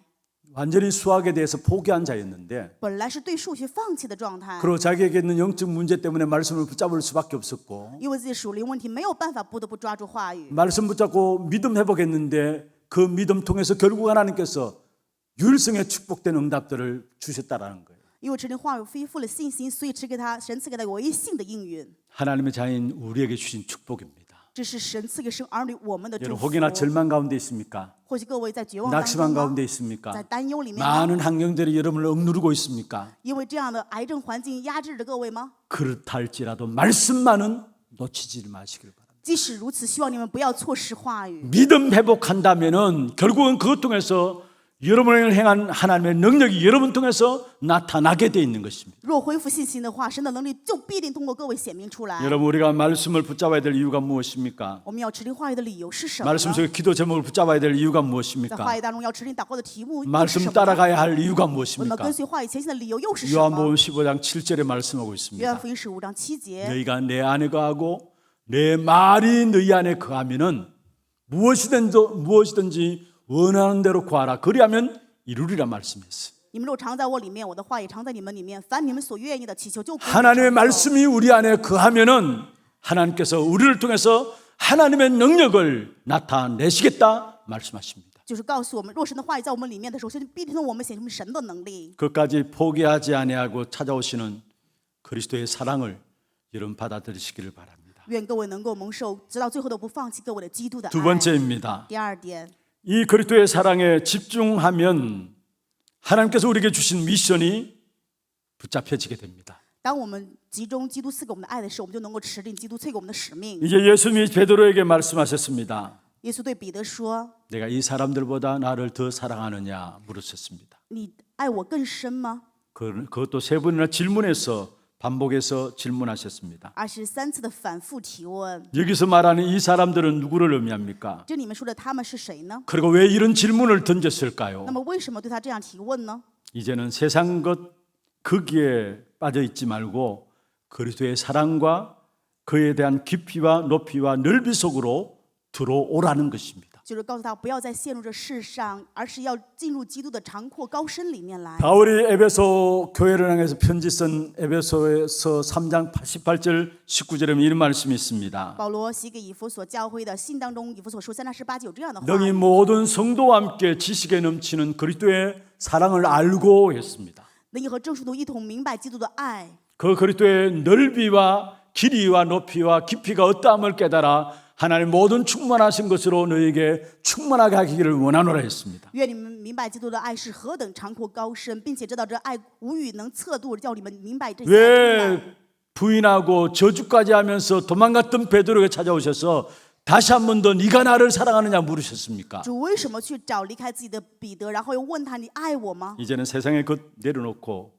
완전히 수학에 대해서 포기한 자였는데 本来是对数学放弃的状态， 그리고 자기에게 있는 영적 문제 때문에 말씀을 붙잡을 수밖에 없었고 因为自己属灵问题没有办法，不得不抓住话语。 말씀 붙잡고 믿음 회복했는데 그 믿음 통해서 결국 하나님께서 유일성의 축복된 응답들을 주셨다라는 거예요. 因为持定话语恢复了信心，所以神赐给他唯一性的应允。 하나님의 자인 우리에게 주신 축복입니다. 这是神赐给生儿女我们的祝 여러분 福。 혹여나 절망 가운데 있습니까? 或许各位在绝望当 낙심한 中吗 가운데 있습니까? 在担忧里面吗？ 많은 환경들이 여러분을 억누르고 있습니까? 因为这样的癌症环境压制着各位吗？ 그렇할지라도 말씀만은 놓치지 마시길 바랍니다. 即使如此，希望你们不要错失话语。 믿음 회복한다면은 결국은 그것 통해서 여러분을 행한 하나님의 능력이 여러분 통해서 나타나게 돼 있는 것입니다. 若恢复信心的话，神的能力就必定通过各位显明出来。 여러분 우리가 말씀을 붙잡아야 될 이유가 무엇입니까? 我们要持定话语的理由是什么 말씀 呢？ 속에 기도 제목을 붙잡아야 될 이유가 在话 무엇입니까? 语当中要持定祷告的题目又是 말씀 什么呢？ 따라가야 할 이유가 我们 무엇입니까? 跟随话语前行的理由又是什么？ 요한복음 15장 7절에 말씀하고 约翰 있습니다. 福音15章7节， 너희가 내 안에 거하고 내 말이 너희 안에 거하면은 무엇이든지 원하는 대로 구하라. 그리하면 이루리라 말씀했어요. 你们若常在我里面，我的话也常在你们里面，凡你们所愿意的祈求就必成 하나님의 就。 말씀이 우리 안에 거하면은 하나님께서 우리를 통해서 하나님의 능력을 나타내시겠다 말씀하십니다. 就是告诉我们，若神的话语在我们里面的时候，神必定我们显出神的能力。 그것까지 포기하지 아니하고 찾아오시는 그리스도의 사랑을 여러분 받아들이시기를 바랍니다. 愿各位能够蒙受，直到最后都不放弃各位的基督的 두 爱。 번째입니다. 第二点， 이 그리스도의 사랑에 집중하면 하나님께서 우리에게 주신 미션이 붙잡혀지게 됩니다. 当我们集中基督赐给我们的爱的时候，我们就能够持定基督赐给我们的使命。 이제 예수님이 베드로에게 말씀하셨습니다. 耶稣对彼得说 내가 이 사람들보다 나를 더 사랑하느냐 물으셨습니다. ：“你爱我更深吗 그것도 세 번이나 질문해서 반복해서 질문하셨습니다. ？”23次的反复提问， 여기서 말하는 이 사람들은 누구를 의미합니까? 这里面说的他们是谁呢？ 그리고 왜 이런 질문을 던졌을까요? 那么为什么对他这样提问呢？ 이제는 세상 것 거기에 빠져 있지 말고 그리스도의 사랑과 그에 대한 깊이와 높이와 넓이 속으로 들어오라는 것입니다. 就是告诉他不要再陷入这世上，而是要进入基督的长阔高深里面来。 바울이 에베소 교회를 향해서 편지 쓴 에베소서 3장 88절 19절에 이런 말씀이 있습니다. 保罗写给以弗所教会的信当中，以弗所书3章18节有这样的话： 너희 모든 성도와 함께 지식에 넘치는 그리스도의 사랑을 알고 했습니다. 能以和众圣徒一同明白基督的爱， 그 그리스도의 넓이와 길이와 높이와 깊이가 어떠함을 깨달아 하나님 모든 충만하신 것으로 너에게 충만하게 하기를 원하노라 했습니다. 愿你们明白基督的爱是何等长阔高深，并且知道这爱无与能测度，叫你们明白这些爱充满。 왜 부인하고 저주까지 하면서 도망갔던 베드로에게 찾아오셔서 다시 한 번 더 네가 나를 사랑하느냐 물으셨습니까? 主为什么去找离开自己的彼得，然后又问他你爱我吗？ 이제는 세상의 것 내려놓고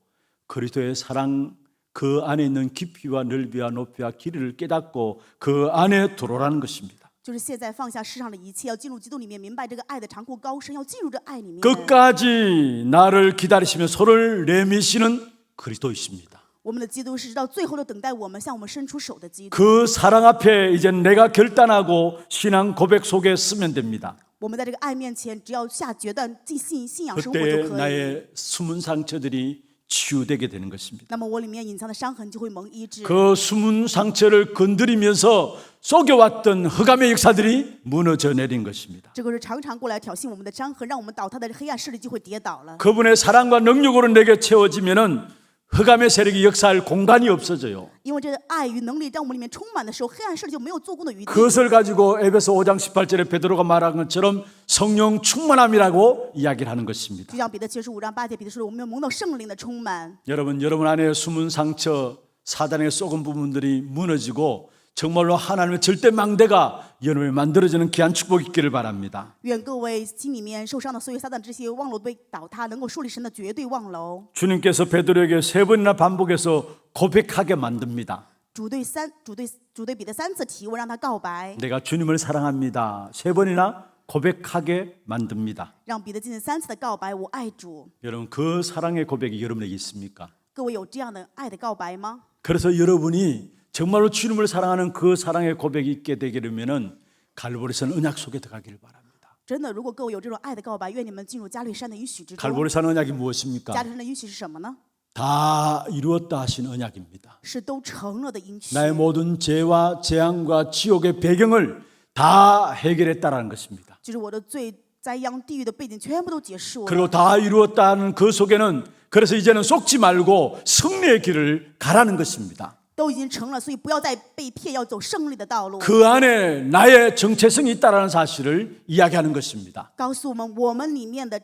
그리스도의 사랑 그 안에 있는 깊이와 넓이와 높이와 길이를 깨닫고 그 안에 들어오라는 것입니다. 就是现在放下世上的一切，要进入基督里面，明白这个爱的长阔高深，要进入这爱里面。 끝까지 나를 기다리시며 손을 내미시는 그리스도이십니다. 我们的基督是直到最后都等待我们，向我们伸出手的基督。 그 사랑 앞에 이제 내가 결단하고 신앙 고백 속에 쓰면 됩니다. 我们在这个爱面前，只要下决断，尽信仰生活 그때 就可以。 나의 숨은 상처들이 치유되게 되는 것입니다. 那么我里面隐藏的伤痕就会蒙医治。 그 숨은 상처를 건드리면서 속여왔던 흑암의 역사들이 무너져 내린 것입니다. 这个是常常过来挑衅我们的伤痕，让我们倒塌的黑暗势力就会跌倒了。 그분의 사랑과 능력으로 내게 채워지면은 흑암의 세력이 역사할 공간이 없어져요. 因为这个爱与能力让我们里面充满的时候，黑暗势力就没有做工的余地。 그것을 가지고 에베소 5장 18절에 베드로가 말한 것처럼 성령 충만함이라고 이야기를 하는 것입니다. 就像彼得前书5章8节，彼得说我们要蒙到圣灵的充满。 여러분 안에 숨은 상처, 사단의 썩은 부분들이 무너지고 정말로 하나님의 절대 망대가 여러분에 만들어지는 귀한 축복이 있기를 바랍니다. 愿各位心里面受伤的所有撒旦这些望楼被倒塌，能够树立神的绝对望楼。 주님께서 베드로에게 3번이나 반복해서 고백하게 만듭니다. 主对彼得3次提问，让他告白， 내가 주님을 사랑합니다. 3번이나 고백하게 만듭니다. 让彼得进行3次的告白，我爱主。 여러분 그 사랑의 고백이 여러분에게 있습니까? 各位有这样的爱的告白吗？ 그래서 여러분이 정말로 주님을 사랑하는 그 사랑의 고백이 있게 되려면은 갈보리산 언약 속에 들어가기를 바랍니다. 真的，如果各位有这种爱的告白，愿你们进入加略山的应许之中。 갈보리산 언약이 무엇입니까? 加略山的应许是什么呢？ 다 이루었다 하신 언약입니다. 是都成了的应许。 나의 모든 죄와 재앙과 지옥의 배경을 다 해결했다라는 것입니다. 就是我的罪、灾殃、地狱的背景全部都结束了。 그리고 다 이루었다는 그 속에는 그래서 이제는 속지 말고 승리의 길을 가라는 것입니다. 都已经成了，所以不要再被骗，要走胜利的道路。 그 안에 나의 정체성이 있다라는 사실을 이야기하는 것입니다. 告诉我们里面的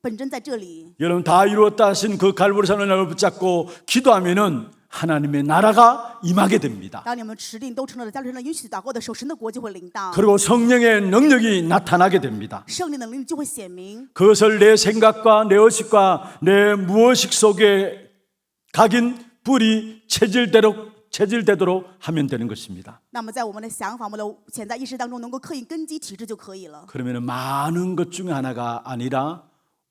本真在这里。 여러분 다 이루었다 하신 그 갈보리산 언약을 붙잡고 기도하면은 하나님의 나라가 임하게 됩니다. 当你们持定都成了加略山的应许祷告的时候，神的国就会临到， 그리고 성령의 능력이 나타나게 됩니다. 圣灵的能力就会显明。 그것을 내 생각과 내 의식과 내 무의식 속에 각인 뿌리 체질되도록 하면 되는 것입니다. 那么在我们的想法、我们的潜在意识当中，能够刻印根基体质就可以了。 그러면 많은 것 중에 하나가 아니라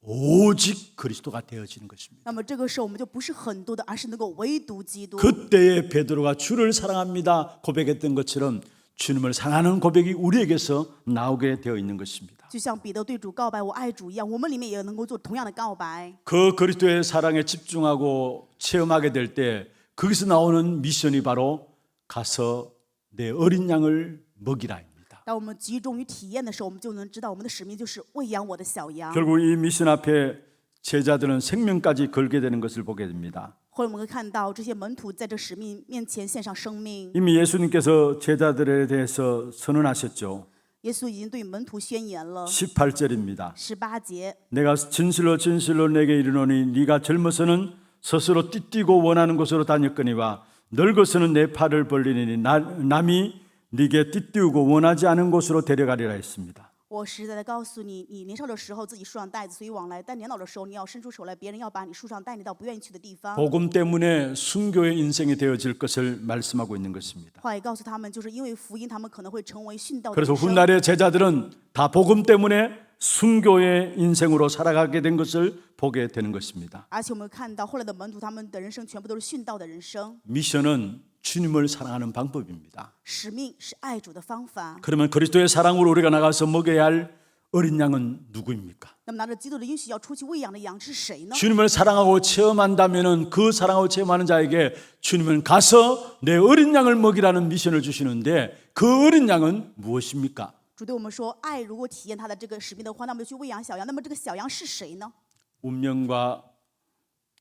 오직 그리스도가 되어지는 것입니다. 那么这个时候，我们就不是很多的，而是能够唯独基督。 그때에 베드로가 주를 사랑합니다 고백했던 것처럼 주님을 사랑하는 고백이 우리에게서 나오게 되어 있는 것입니다. 就像彼得对主告白“我爱主”一样，我们里面也能够做同样的告白。 그 그리스도의 사랑에 집중하고 체험하게 될 때 거기서 나오는 미션이 바로 가서 내 어린 양을 먹이라입니다. 当我们集中于体验的时候，我们就能知道我们的使命就是喂养我的小羊。 결국 이 미션 앞에 제자들은 생명까지 걸게 되는 것을 보게 됩니다. 后来我们会看到这些门徒在这使命面前献上生命。 이미 예수님께서 제자들에 대해서 선언하셨죠. 耶稣已经对门徒宣言了。 18절입니다. 18节， 내가 진실로 진실로 내게 이르노니 네가 젊어서는 스스로 띠뛰고 원하는 곳으로 다녔거니와 늙어서는 내 팔을 벌리니 남이 네게 띠뛰고 원하지 않은 곳으로 데려가리라 했습니다. 我实在的告诉你，你年少的时候自己束上带子，所以往来；但年老的时候，你要伸出手来，别人要把你束上带你到不愿意去的地方。 복음 때문에 순교의 인생이 되어질 것을 말씀하고 있는 것입니다. 话也告诉他们，就是因为福音，他们可能会成为殉道的 그래서 人生。 훗날의 제자들은 다 복음 때문에 순교의 인생으로 살아가게 된 것을 보게 되는 것입니다. 而且我们看到后来的门徒，他们的人生全部都是殉道的人生。 미션은 주님을 사랑하는 방법입니다. 使命是爱主的方法。 그러면 그리스도의 사랑으로 우리가 나가서 먹여야 할 어린 양은 누구입니까? 那么拿着基督的应许要出去喂养的羊是谁呢？ 주님을 사랑하고 체험한다면은 그 사랑하고 체험하는 자에게 주님은 가서 내 어린 양을 먹이라는 미션을 주시는데 그 어린 양은 무엇입니까? 主对我们说，爱如果体验他的这个使命的话，那么就去喂养小羊。那么这个小羊是谁呢？ 운명과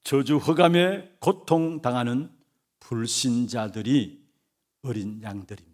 저주 허감에 고통당하는 불신자들이 어린 양들입니다.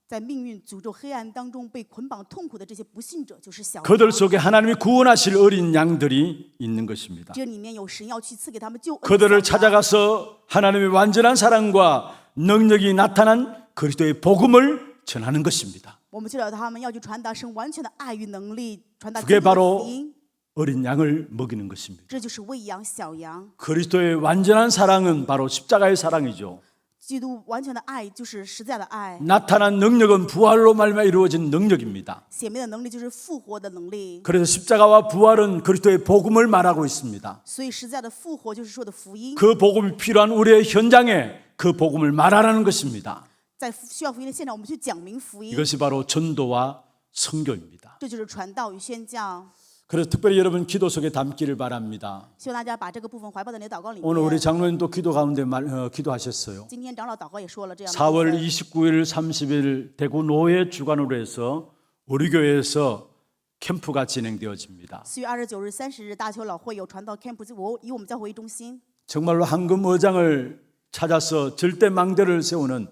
在命运、诅咒、黑暗当中被捆绑痛苦的这些不信者，就是小羊。 그들 속에 하나님이 구원하실 어린 양들이 있는 것입니다. 这里面有神要去赐给他们救恩的 그들을 小羊。 찾아가서 하나님의 완전한 사랑과 능력이 나타난 그리스도의 복음을 전하는 것입니다. 我们去了他们，要去传达神完全的爱与能力，传达基 그게 督的 바로 福音。 어린 양을 먹이는 것입니다. 这就是喂养小羊。 그리스도의 완전한 사랑은 바로 십자가의 사랑이죠. 基督完全的爱就是实在的爱， 나타난 능력은 부활로 말미암아 이루어진 능력입니다. 显明的能力就是复活的能力。 그래서 십자가와 부활은 그리스도의 복음을 말하고 있습니다. 所以实在的复活就是说的福音， 그 복음이 필요한 우리의 현장에 그 복음을 말하라는 것입니다. 在需要福音的现场，我们去讲明福音， 이것이 바로 전도와 선교입니다. 这就是传道与宣教。 그래서 특별히 여러분 기도 속에 담기를 바랍니다. 希望大家把这个部分怀抱在你的祷告里 오늘 우리 面。 장로님도 기도 가운데 기도하셨어요. 今天长老祷告也说了这样的部 4월 分。 29일, 30일 대구 노회 주관으로 해서 우리 교회에서 캠프가 진행되어집니다. 4月29日、30日，大邱老会有传道 camp， 以我们教会为中心， 정말로 황금 의장을 찾아서 절대 망대를 세우는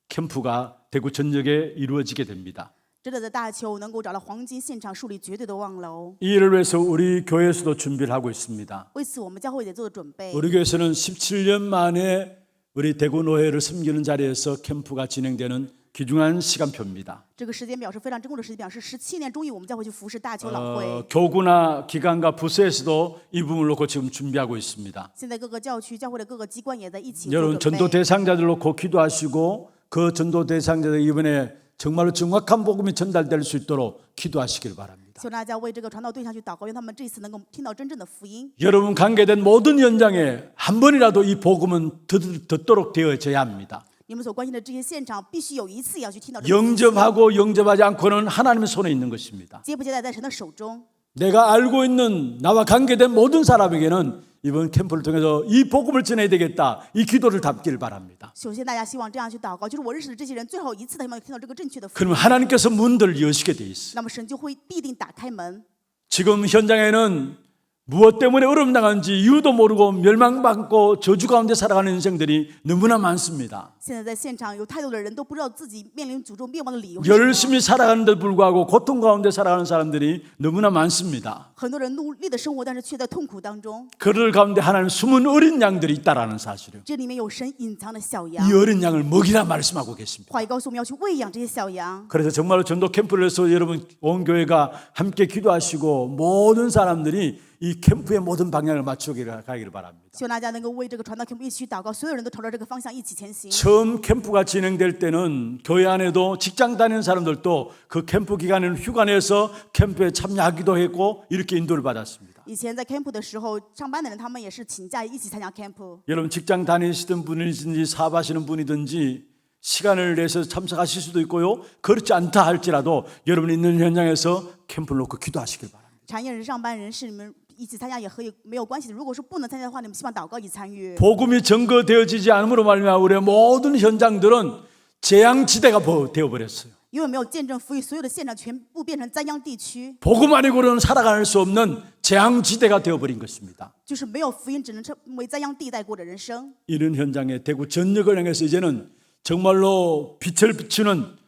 캠프가 대구 전역에 이루어지게 됩니다. 真的在大邱能够找到黄金现场树立绝对的望楼。 이 일을 위해서 우리 교회에서도 준비를 하고 있습니다. 为此，我们教会也做了准备。 우리 교회에서는 17년 만에 우리 대구 노회를 섬기는 자리에서 캠프가 진행되는 귀중한 시간표입니다. 这个时间表是非常珍贵的时间表，是17年终于我们教会去服侍大邱老会。 교구나 기관과 부서에서도 이 부분을 놓고 지금 준비하고 있습니다. 现在各个教区、教会的各个机关也在一起做 여러분 准 전도 备。 대상자들 놓고 기도하시고 그 전도 대상자들 이번에 정말로 정확한 복음이 전달될 수 있도록 기도하시길 바랍니다. 希望大家为这个传道对象去祷告，愿他们这次能够听到真正的福音。 여러분 관계된 모든 현장에 한 번이라도 이 복음은 듣도록 되어져야 합니다. 你们所关心的这些现场，必须有一次也要去听到这个福音。 영접하고 영접하지 않고는 하나님의 손에 있는 것입니다. 接不接待在神的手中。 내가 알고 있는 나와 관계된 모든 사람에게는 이번 캠프를 통해서 이 복음을 전해야 되겠다. 이 기도를 담기를 바랍니다. 首先，大家希望这样去祷告，就是我认识的这些人，最后一次他们听到这个正确的福音， 그러면 하나님께서 문들을 여시게 돼 있어요. 那么神就会必定打开门。 지금 현장에는 무엇 때문에 어려움 당하는지 이유도 모르고 멸망받고 저주 가운데 살아가는 인생들이 너무나 많습니다. 现在在现场有太多的人都不知道自己面临诅咒灭亡的理由是什么。 열심히 살아가는데도 불구하고 고통 가운데 살아가는 사람들이 너무나 많습니다. 很多人努力的生活，但是却在痛苦当中。 그들 가운데 하나님 숨은 어린 양들이 있다라는 사실을 这里面有神隐藏的小 이 羊， 어린 양을 먹이라 말씀하고 계십니다. 话语告诉我们要去喂养这些小羊。 그래서 정말로 전도 캠프를 해서 여러분 온 교회가 함께 기도하시고 모든 사람들이 이 캠프의 모든 방향을 맞추기를 가기를 바랍니다. 希望大家能够为这个传道 camp 一起去祷告，所有人都朝着这个方向一起前行。 처음 캠프가 진행될 때는 교회 안에도 직장 다니는 사람들도 그 캠프 기간에는 휴가 내서 캠프에 참여하기도 했고 이렇게 인도를 받았습니다. 以前在 camp 的时候，上班的人他们也是请假一起参加 camp。 여러분 직장 다니시던 분이든지 사업하시는 분이든지 시간을 내서 참석하실 수도 있고요. 그렇지 않다 할지라도 여러분 있는 현장에서 캠프를 놓고 기도하시길 바랍니다. 产业人、上班人士，你们一起参加也可以没有关系的。如果说不能参加的话，你们希望祷告一起参与。 복음이 증거되어지지 않음으로 말미암아 우리의 모든 현장들은 재앙지대가 되어버렸어요. 因为没有见证福音，所有的现场全部变成灾殃地区， 복음 아니고는 살아갈 수 없는 재앙지대가 되어버린 것입니다. 就是没有福音，只能成为灾殃地带过的人生。 이런 현장에 대구 전역을 향해서 이제는 정말로 빛을 비추는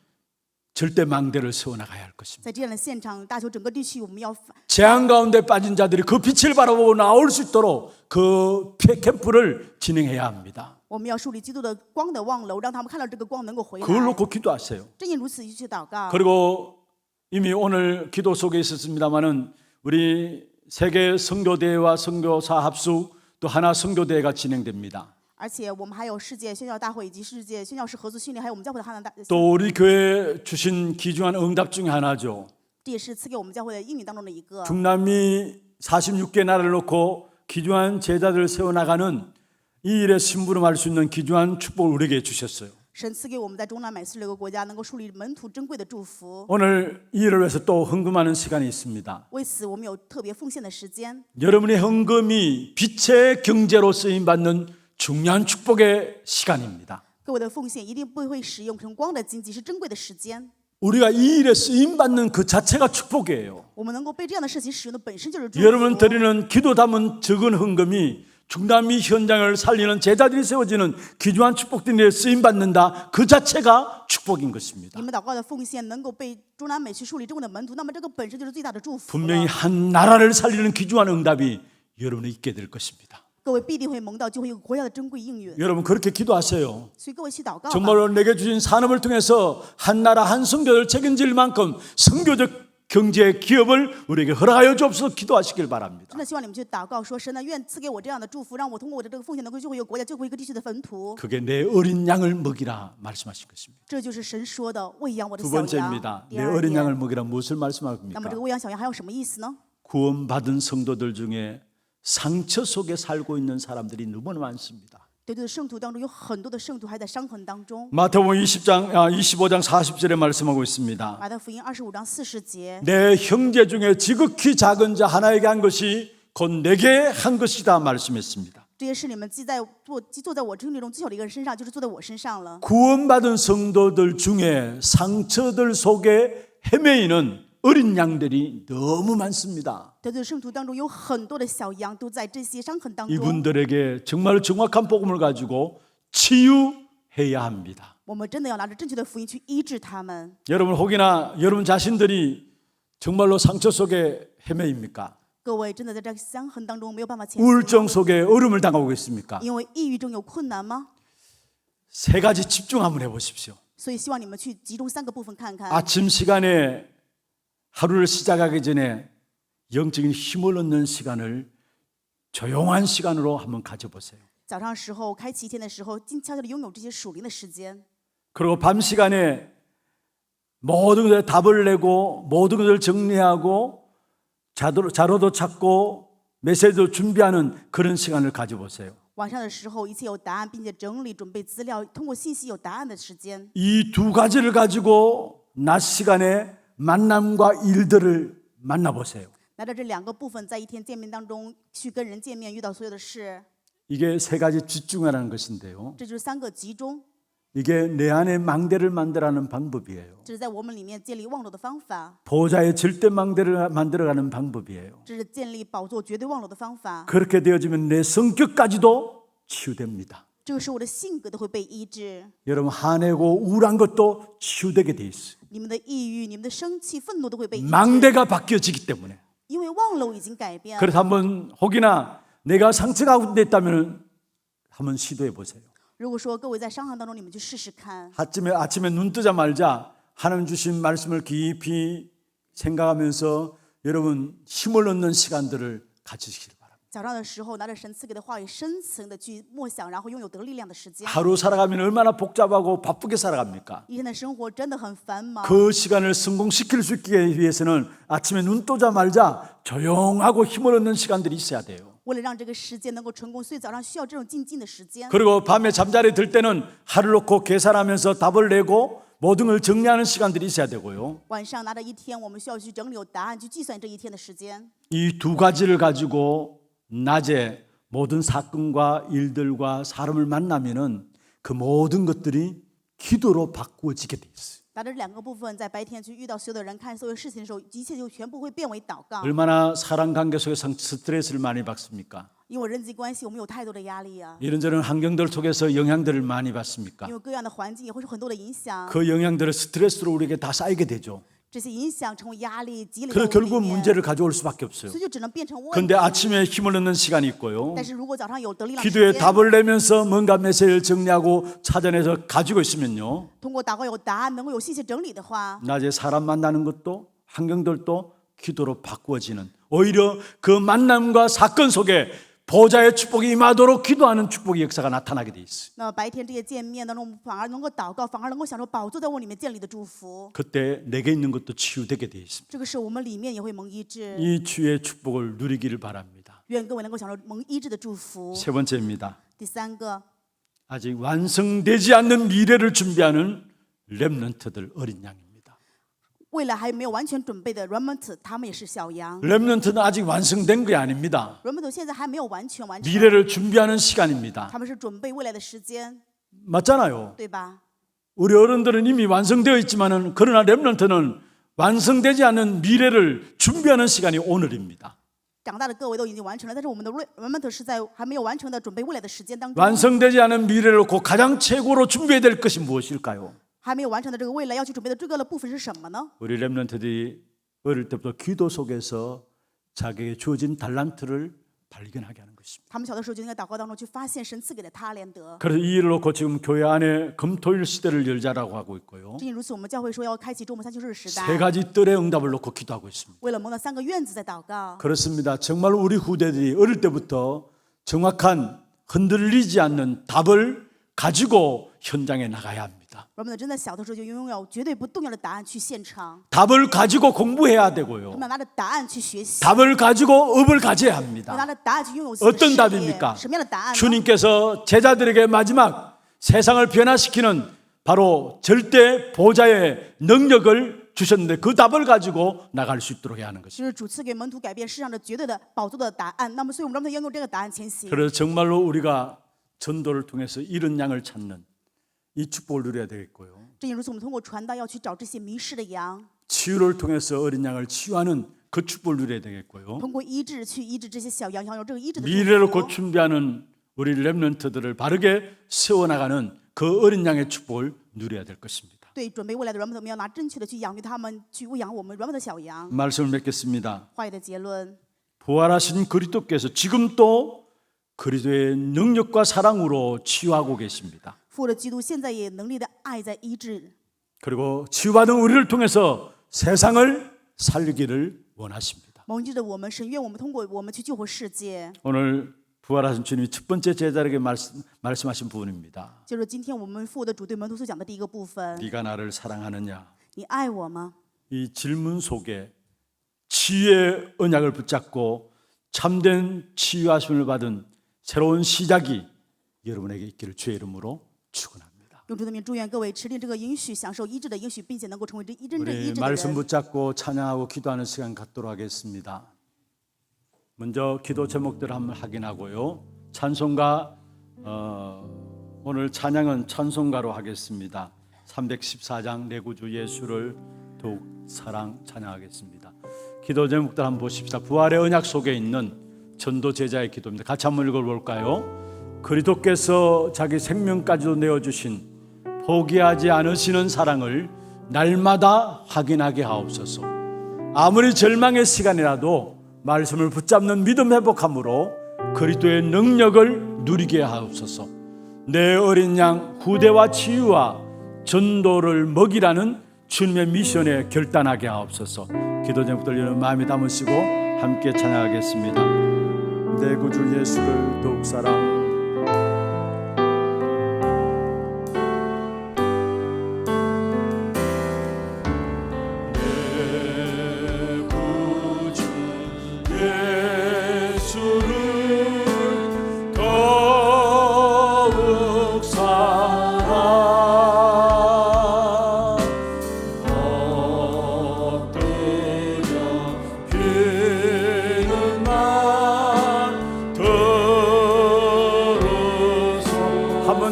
절대 망대를 세워나가야 할 것입니다. 在这样的现场，大邱整个地区，我们要 재앙 가운데 빠진 자들이 그 빛을 바라보고 나올 수 있도록 그 캠프를 진행해야 합니다. 我们要树立基督的光的望楼，让他们看到这个光能够回 그걸 来。 놓고 기도하세요. 正因如此，一起去祷告。 그리고 이미 오늘 기도 속에 있었습니다마는 우리 세계 선교대회와 선교사 합숙 또 하나 선교대회가 진행됩니다. 而且我们还有世界宣教大会以及世界宣教士合作训练，还有我们教会的哈南大， 또 우리 교회 주신 귀중한 응답 중에 하나죠. 这也是赐给我们教会的应允当中的一个。 중남미 46개 나라를 놓고 귀중한 제자들을 세워나가는 이 일에 심부름할 수 있는 귀중한 축복을 우리에게 주셨어요. 神赐给我们在中南美西这个国家能够树立门徒珍贵的祝福。 오늘 이 일을 위해서 또 헌금하는 시간이 있습니다. 为此，我们有特别奉献的时间。 여러분의 헌금이 빛의 경제로 쓰임받는 중요한 축복의 시간입니다. 各位的奉献一定不会使用成光的经济，是珍贵的时间。 우리가 이 일에 쓰임받는 그 자체가 축복이에요. 我们能够被这样的事情使用的本身就是祝福。 여러분 드리는 기도 담은 적은 헌금이 중남미 현장을 살리는 제자들이 세워지는 귀중한 축복들에 쓰임받는다. 그 자체가 축복인 것입니다. 你们祷告的奉献能够被中南美去树立中的门徒，那么这个本身就是最大的祝福了。 분명히 한 나라를 살리는 귀중한 응답이 여러분에 있게 될 것입니다. 各位必定会蒙到，就会有国家的珍贵应允。 여러분 그렇게 기도하세요. 所以各位去祷告吧。 정말로 내게 주신 산업을 통해서 한 나라 한 선교를 책임질 만큼 선교적 경제 기업을 우리에게 허락하여 주옵소서 기도하시길 바랍니다. 真的希望你们去祷告，说神呢，愿赐给我这样的祝福，让我通过我的这个奉献，能够救回一个国家，救回一个地区的坟徒。 그게 내 어린 양을 먹이라 말씀하신 것입니다. 这就是神说的喂养我的 두 小羊。 번째입니다. 第 내 二 어린 点， 양을 먹이라 무엇을 那 말씀합니까? 么这个喂养小羊还有什么意思呢？ 구원받은 성도들 중에 상처 속에 살고 있는 사람들이 너무나 많습니다. 对对，圣徒当中有很多的圣徒还在伤痕当中。 마태복음 25장 40절에 말씀하고 있습니다. 马太福音25章40节， 내 형제 중에 지극히 작은 자 하나에게 한 것이 곧 내게 한 것이다 말씀했습니다. 这些是你们记坐在我兄弟中最小的一个人身上，就是坐在我身上了。 구원받은 성도들 중에 상처들 속에 헤매이는 어린 양들이 너무 많습니다. 对对，圣徒当中有很多的小羊都在这些伤痕当中。 이분들에게 정말 정확한 복음을 가지고 치유해야 합니다. 我们真的要拿着正确的福音去医治他们。 여러분 혹이나 여러분 자신들이 정말로 상처 속에 헤매입니까? 各位真的在这伤痕当中没有办法前行吗， 우울증 속에 어려움을 당하고 있습니까? 因为抑郁症有困难吗？ 세 가지 집중 한번 해보십시오. 所以希望你们去集中3个部分看看。 아침 시간에 하루를 시작하기 전에 영적인 힘을 얻는 시간을 조용한 시간으로 한번 가져보세요. 早上时候开启一天的时候，静悄悄的拥有这些属灵的时间。 그리고 밤 시간에 모든 것에 답을 내고 모든 것을 정리하고 자료도 찾고 메시지도 준비하는 그런 시간을 가져보세요. 晚上的时候，一切有答案，并且整理准备资料，通过信息有答案的时间。 이 두 가지를 가지고 낮 시간에 만남과 일들을 만나보세요. 拿着这2个部分，在一天见面当中去跟人见面，遇到所有的事， 이게 세 가지 집중하라는 것인데요. 这就是3个集中， 이게 내 안에 망대를 만들어가는 방법이에요. 这是在我们里面建立望楼的方法， 보좌의 절대 망대를 만들어가는 방법이에요. 这是建立宝座绝对望楼的方法。 그렇게 되어지면 내 성격까지도 치유됩니다. 这个时候我的性格都会被医治， 여러분 화내고 우울한 것도 치유되게 돼 있어요. 你们的抑郁、你们的生气、愤怒都会被医治， 망대가 바뀌어지기 때문에. 因为望楼已经改变了。 그래서 한번 혹이나 내가 상처가 됐다면 한번 시도해 보세요. 如果说各位在伤痕当中，你们去试试看。 아침에 눈 뜨자마자 하나님 주신 말씀을 깊이 생각하면서 여러분 힘을 얻는 시간들을 가지시길 바랍니다. 早上的时候，拿着神赐给的话语，深层的去默想，然后拥有得力量的时间。 하루 살아가면 얼마나 복잡하고 바쁘게 살아갑니까? 一天的生活真的很繁忙， 그 시간을 성공시킬 수 있기 위해서는 아침에 눈 뜨자마자 조용하고 힘을 얻는 시간들이 있어야 돼요. 为了让这个时间能够成功，所以早上需要这种静静的时间。 그리고 밤에 잠자리 들 때는 하루 놓고 계산하면서 답을 내고 모든 걸 정리하는 시간들이 있어야 되고요. 晚上拿着一天，我们需要去整理有答案，去计算这一天的时间。 이 두 가지를 가지고 낮에 모든 사건과 일들과 사람을 만나면은 그 모든 것들이 기도로 바꾸어지게 돼 있어요. 拿着2个部分，在白天去遇到所有的人，看所有事情的时候，一切就全部会变为祷告。 얼마나 사람 관계 속에서 스트레스를 많이 받습니까? 因为人际关系，我们有太多的压力啊， 이런저런 환경들 속에서 영향들을 많이 받습니까? 因为各样的环境也会受很多的影响， 그 영향들을 스트레스로 우리에게 다 쌓이게 되죠. 这些影响成为压力，积累在 그래서 我们 결국은 里面， 문제를 가져올 수밖에 없어요. 所以就只能变成问题。 그런데 아침에 힘을 얻는 시간이 있고요. 但是如果早上有得力量的 기도에 时间， 답을 내면서 뭔가 메시지를 정리하고 찾아내서 가지고 있으면요. 通过祷告有答案，能够有信息整理的话， 낮에 사람 만나는 것도 환경들도 기도로 바꾸어지는 오히려 그 만남과 사건 속에 보좌의 축복이 임하도록 기도하는 축복의 역사가 나타나게 돼 있어요. 那白天这些见面当中，我们反而能够祷告，反而能够享受宝座在我里面建立的祝福。 그때 내게 있는 것도 치유되게 돼 있습니다. 这个是我们里面也会蒙医治。 이 주의 축복을 누리기를 바랍니다. 愿各位能够享受蒙医治的祝福。 세 번째입니다. 第3个， 아직 완성되지 않는 미래를 준비하는 렘넌트들 어린 양입니다. 未来还没有完全准备的 remnant， 他们也是小羊。 렘넌트는 아직 완성된 게 아닙니다. remnant 现在还没有完全完成， 미래를 준비하는 시간입니다. 他们是准备未来的时间， 맞잖아요. 对吧？ 우리 어른들은 이미 완성되어 있지만은 그러나 렘넌트는 완성되지 않은 미래를 준비하는 시간이 오늘입니다. 长大的各位都已经完成了，但是我们的 remnant 是在还没有完成的准备未来的时间当中。 완성되지 않은 미래를 놓고 가장 최고로 준비해야 될 것이 무엇일까요? 还没有完成的这个未来要去准备的这个的部分是什么呢？ 우리 렘넌트들이 어릴 때부터 기도 속에서 자기에게 주어진 달란트를 발견하게 하는 것입니다. 他们小的时候就应该祷告当中去发现神赐给的他连德。 그래서 이 일을 놓고 지금 교회 안에 금토일 시대를 열자라고 하고 있고요. 正因如此，我们教会说要开启周末三休日时代， 세 가지 뜰의 응답을 놓고 기도하고 있습니다. 为了蒙的3个院子在祷告。 그렇습니다. 정말 우리 후대들이 어릴 때부터 정확한 흔들리지 않는 답을 가지고 현장에 나가야 합니다. 我们真的小的时候就拥有绝对不动摇的答案去现场， 답을 가지고 공부해야 他 되고요. 们要拿着答案去学习， 답을 가지고 업을 가져야 要拿 합니다. 着答案去拥有自己的 어떤 事业 답입니까? 什么样的答案呢？ 주님께서 제자들에게 마지막 세상을 변화시키는 바로 절대 보좌의 능력을 주셨는데 그 답을 가지고 나갈 수 있도록 해야 하는 것입니다. 就是主赐给门徒改变世上的绝对的宝座的答案。那么，所以我们要用这个答案前行。 그래서 정말로 우리가 전도를 통해서 잃은 양을 찾는 이 축복을 누려야 되겠고요. 正因如此，我们通过传道要去找这些迷失的羊， 치유를 통해서 어린 양을 치유하는 그 축복을 누려야 되겠고요. 通过医治去医治这些小羊，享有这个医治的祝 미래를 福 곧 준비하는 우리 렘넌트들을 바르게 세워나가는 그 어린 양의 축복을 누려야 될 것입니다. 对准备未来的人们，我们要拿正确的去养育他们，去喂养我们人们的小羊。 말씀을 맺겠습니다. 话语的结论， 부활하신 그리스도께서 지금 또 그리스도의 능력과 사랑으로 치유하고 계십니다. 复活的基督现在也能力的爱在医治， 그리고 치유받은 우리를 통해서 세상을 살리기를 원하십니다. 蒙医治的我们，神愿我们通过我们去救活世界。 오늘 부활하신 주님이 첫 번째 제자에게 말씀하신 부분입니다. 就是今天我们复活的主对门徒所讲的第一个部分， 네가 나를 사랑하느냐? 你爱我吗？ 이 질문 속에 치유의 언약을 붙잡고 참된 치유하심을 받은 새로운 시작이 여러분에게 있기를 주의 이름으로 축원합니다. 用主的名祝愿各位持定这个应许，享受医治的应许，并且能够成为这真正医 우리 治的 말씀 人。 붙잡고 찬양하고 기도하는 시간 갖도록 하겠습니다. 먼저 기도 제목들 한번 확인하고요. 찬송가 오늘 찬양은 찬송가로 하겠습니다. 314장 내 구주 예수를 더욱 사랑 찬양하겠습니다. 기도 제목들 한번 보십시다. 부활의 언약 속에 있는 전도 제자의 기도입니다. 같이 한번 읽어볼까요? 그리스도께서 자기 생명까지도 내어주신 포기하지 않으시는 사랑을 날마다 확인하게 하옵소서. 아무리 절망의 시간이라도 말씀을 붙잡는 믿음 회복함으로 그리스도의 능력을 누리게 하옵소서. 내 어린 양 후대와 치유와 전도를 먹이라는 주님의 미션에 결단하게 하옵소서. 기도 제목들 여러분 마음에 담으시고 함께 찬양하겠습니다. 내 구주 예수를 더욱 사랑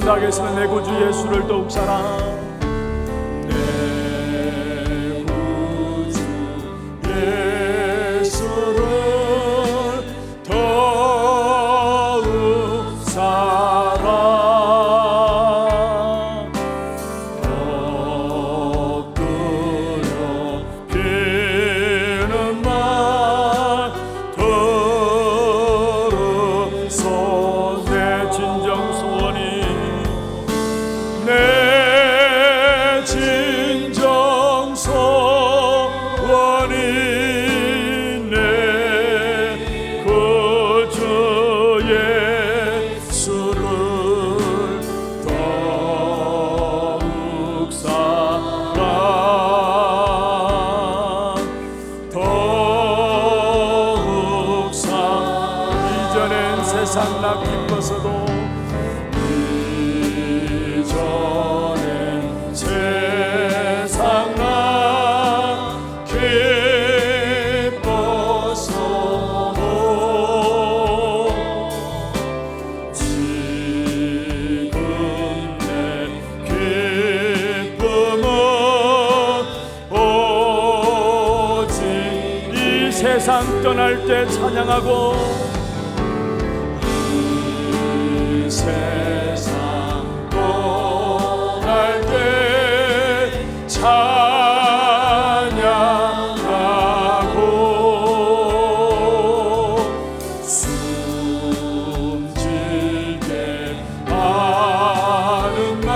하겠습니다. 내 구주 예수를 더욱 사랑 내 구주 예수를 더욱 사랑 엎드려 비는 말 들으소 내 진정 소원이 내 진정 소원이 내 구주 예수를 더욱 사랑 더욱 사랑 이전엔 세상 나 기뻐서도 세상 떠날 때 찬양하고 이 세상 떠날 때 찬양하고 숨질게 하는 말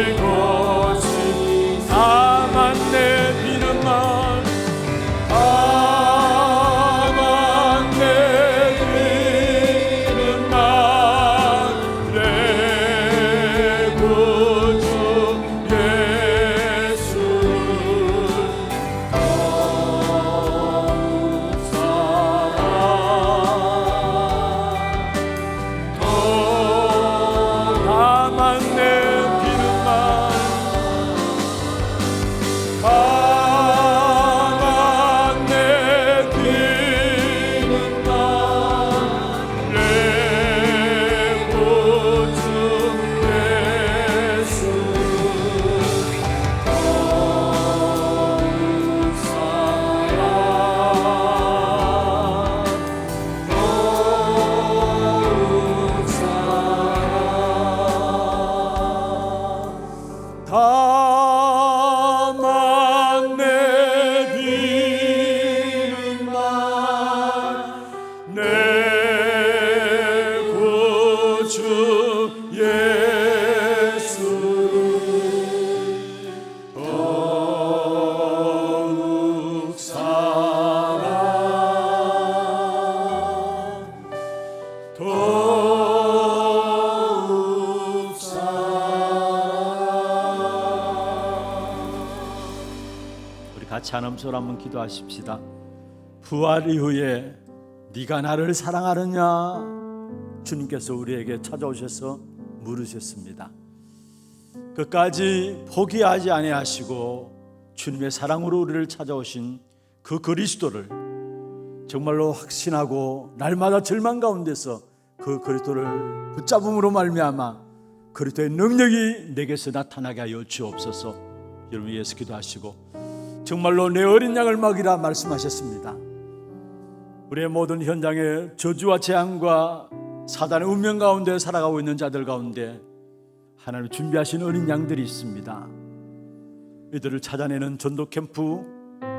이것이 다만 내 비는 말 다만 내 비는 말 내 구주 예수를 더욱 사랑 다만 내 비는 말 다만 내 비는 말 내 구주 예수를 더욱 사랑 다만 내 비는 말 내 구주 예수를 더욱 사랑 더욱 우리 같이 한 음소리 한번 기도하십시다. 부활 이후에 네가 나를 사랑하느냐 주님께서 우리에게 찾아오셔서 물으셨습니다. 끝까지 포기하지 아니하시고 주님의 사랑으로 우리를 찾아오신 그 그리스도를 정말로 확신하고 날마다 절망 가운데서 그 그리스도를 붙잡음으로 말미암아 그리스도의 능력이 내게서 나타나게 하여 주옵소서. 여러분 위해서 기도하시고 정말로 내 어린 양을 먹이라 말씀하셨습니다. 우리의 모든 현장에 저주와 재앙과 사단의 운명 가운데 살아가고 있는 자들 가운데 하나님 준비하신 어린 양들이 있습니다. 이들을 찾아내는 전도 캠프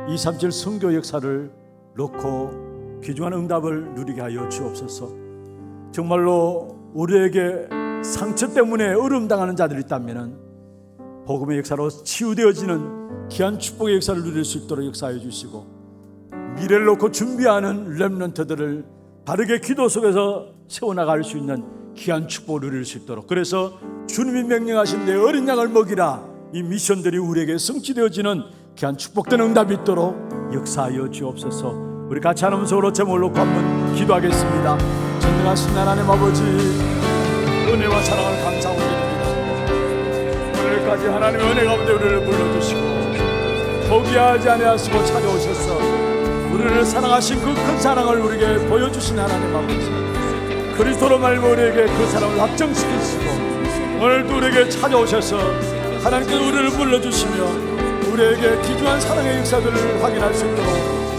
237 선교 역사를 놓고 귀중한 응답을 누리게 하여 주옵소서. 정말로 우리에게 상처 때문에 어려움 당하는 자들이 있다면 복음의 역사로 치유되어지는 귀한 축복의 역사를 누릴 수 있도록 역사해 주시고, 미래를 놓고 준비하는 렘넌트들을 바르게 기도 속에서 세워나갈 수 있는 귀한 축복을 누릴 수 있도록, 그래서 주님이 명령하신 내 어린 양을 먹이라, 이 미션들이 우리에게 성취되어지는 귀한 축복된 응답이 있도록 역사하여 주옵소서. 우리 같이 한 음성으로 제목을 놓고 한번 기도하겠습니다. 전능하신 하나님 아버지, 은혜와 사랑을 감사하고 드립니다. 오늘까지 하나님의 은혜 가운데 우리를 불러주시고 포기하지 아니하시고 찾아오셔서 우리를 사랑하신 그 큰 사랑을 우리에게 보여주신 하나님 아버지, 그리스도로 말미암아 우리에게 그 사랑을 확정시키시고 오늘도 우리에게 찾아오셔서 하나님께서 우리를 불러주시며 우리에게 귀중한 사랑의 역사들을 확인할 수 있도록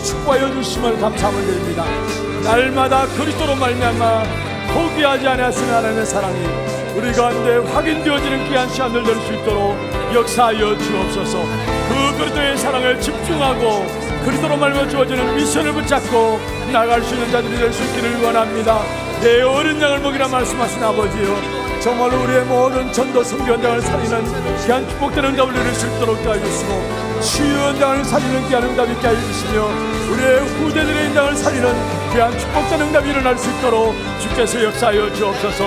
축복하여 주심을 감사함을 드립니다. 날마다 그리스도로 말미암아 포기하지 아니하시는 하나님의 사랑이 우리 가운데 확인되어지는 귀한 시간을 될 수 있도록 역사하여 주옵소서. 그 그리스도의 사랑을 집중하고 그리스도로 말미암아 주어지는 미션을 붙잡고 나갈 수 있는 자들이 될 수 있기를 원합니다. 내 어린 양을 먹이라 말씀하신 아버지요, 정말로 우리의 모든 전도 선교 현장을 살리는 귀한 축복된 응답을 누릴 수 있도록 도와주시고, 치유 현장을 살리는 귀한 응답이 있게 해주시며 우리의 후대들의 현장을 살리는 귀한 축복된 응답이 일어날 수 있도록 주께서 역사하여 주옵소서.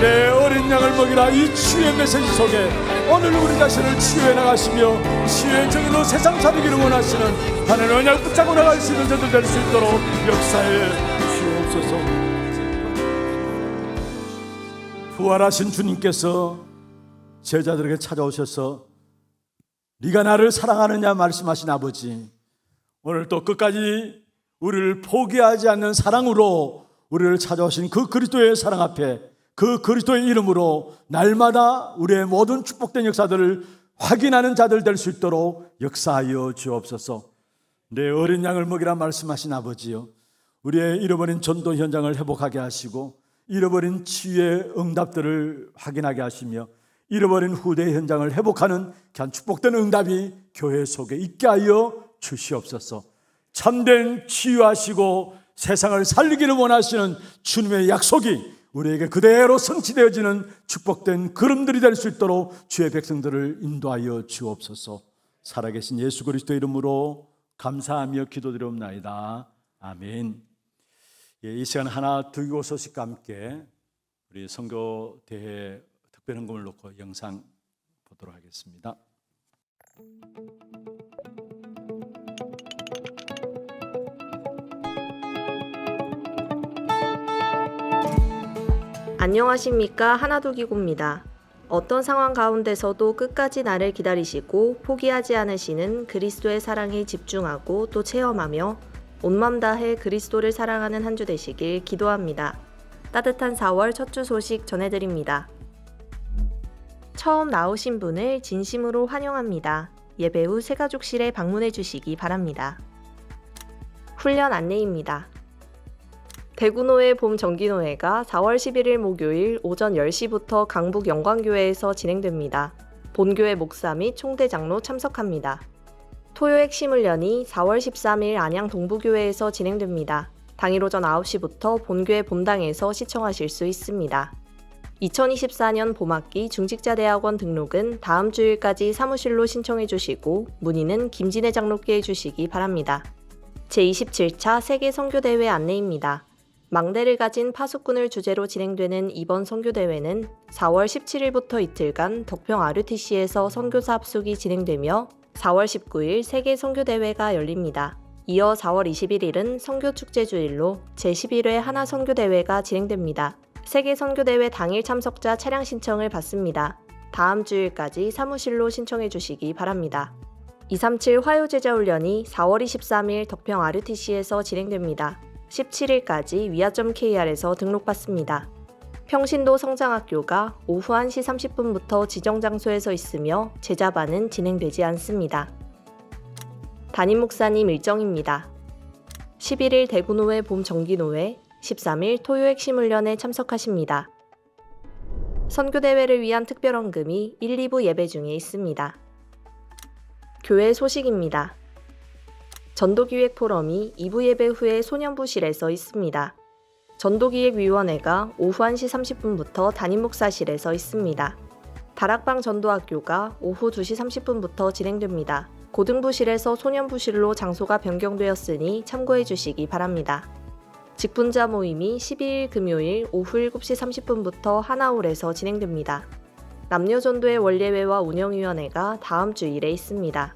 내 어린 양을 먹이라, 이 치유의 메시지 속에 오늘 우리 자신을 치유해 나가시며 치유의 정의로 세상 살리기를 원하시는 하나님의 언약 붙잡고 나갈 수 있는 자들 될 수 있도록 역사해 주옵소서. 부활하신 주님께서 제자들에게 찾아오셔서 네가 나를 사랑하느냐 말씀하신 아버지, 오늘 또 끝까지 우리를 포기하지 않는 사랑으로 우리를 찾아오신 그 그리스도의 사랑 앞에, 그 그리스도의 이름으로 날마다 우리의 모든 축복된 역사들을 확인하는 자들 될 수 있도록 역사하여 주옵소서. 내 어린 양을 먹이라 말씀하신 아버지요, 우리의 잃어버린 전도 현장을 회복하게 하시고 잃어버린 치유의 응답들을 확인하게 하시며 잃어버린 후대 현장을 회복하는 귀한 축복된 응답이 교회 속에 있게 하여 주시옵소서. 참된 치유하시고 세상을 살리기를 원하시는 주님의 약속이 우리에게 그대로 성취되어지는 축복된 걸음들이 될 수 있도록 주의 백성들을 인도하여 주옵소서. 살아계신 예수 그리스도의 이름으로 감사하며 기도드리옵나이다. 아멘. 이 시간 하나 들고 소식과 함께 우리 선교 대회 특별 헌금을 놓고 영상 보도록 하겠습니다. 안녕하십니까, 하나두기고입니다. 어떤 상황 가운데서도 끝까지 나를 기다리시고 포기하지 않으시는 그리스도의 사랑에 집중하고 또 체험하며 온맘 다해 그리스도를 사랑하는 한 주 되시길 기도합니다. 따뜻한 4월 첫 주 소식 전해드립니다. 처음 나오신 분을 진심으로 환영합니다. 예배 후 새가족실에 방문해 주시기 바랍니다. 훈련 안내입니다. 대구노회 봄정기노회가 4월 11일 목요일 오전 10시부터 강북 영광교회에서 진행됩니다. 본교회 목사 및 총대장로 참석합니다. 토요 핵심 훈련이 4월 13일 안양 동부교회에서 진행됩니다. 당일 오전 9시부터 본교회 본당에서 시청하실 수 있습니다. 2024년 봄학기 중직자대학원 등록은 다음 주일까지 사무실로 신청해 주시고 문의는 김진애 장로께 해주시기 바랍니다. 제27차 세계선교대회 안내입니다. 망대를 가진 파수꾼을 주제로 진행되는 이번 선교대회는 4월 17일부터 이틀간 덕평 RUTC에서 선교사 합숙이 진행되며 4월 19일 세계선교대회가 열립니다. 이어 4월 21일은 선교축제주일로 제11회 하나선교대회가 진행됩니다. 세계선교대회 당일 참석자 차량 신청을 받습니다. 다음 주일까지 사무실로 신청해 주시기 바랍니다. 237 화요제자훈련이 4월 23일 덕평 RUTC에서 진행됩니다. 17일까지 위아.kr에서 등록받습니다. 평신도 성장학교가 오후 1시 30분부터 지정 장소에서 있으며 제자반은 진행되지 않습니다. 담임 목사님 일정입니다. 11일 대구노회 봄정기노회, 13일 토요 핵심훈련에 참석하십니다. 선교대회를 위한 특별헌금이 1, 2부 예배 중에 있습니다. 교회 소식입니다. 전도기획 포럼이 2부 예배 후에 소년부실에서 있습니다. 전도기획위원회가 오후 1시 30분부터 담임 목사실에서 있습니다. 다락방 전도학교가 오후 2시 30분부터 진행됩니다. 고등부실에서 소년부실로 장소가 변경되었으니 참고해 주시기 바랍니다. 직분자 모임이 12일 금요일 오후 7시 30분부터 하나홀에서 진행됩니다. 남녀전도회 원례회와 운영위원회가 다음 주일에 있습니다.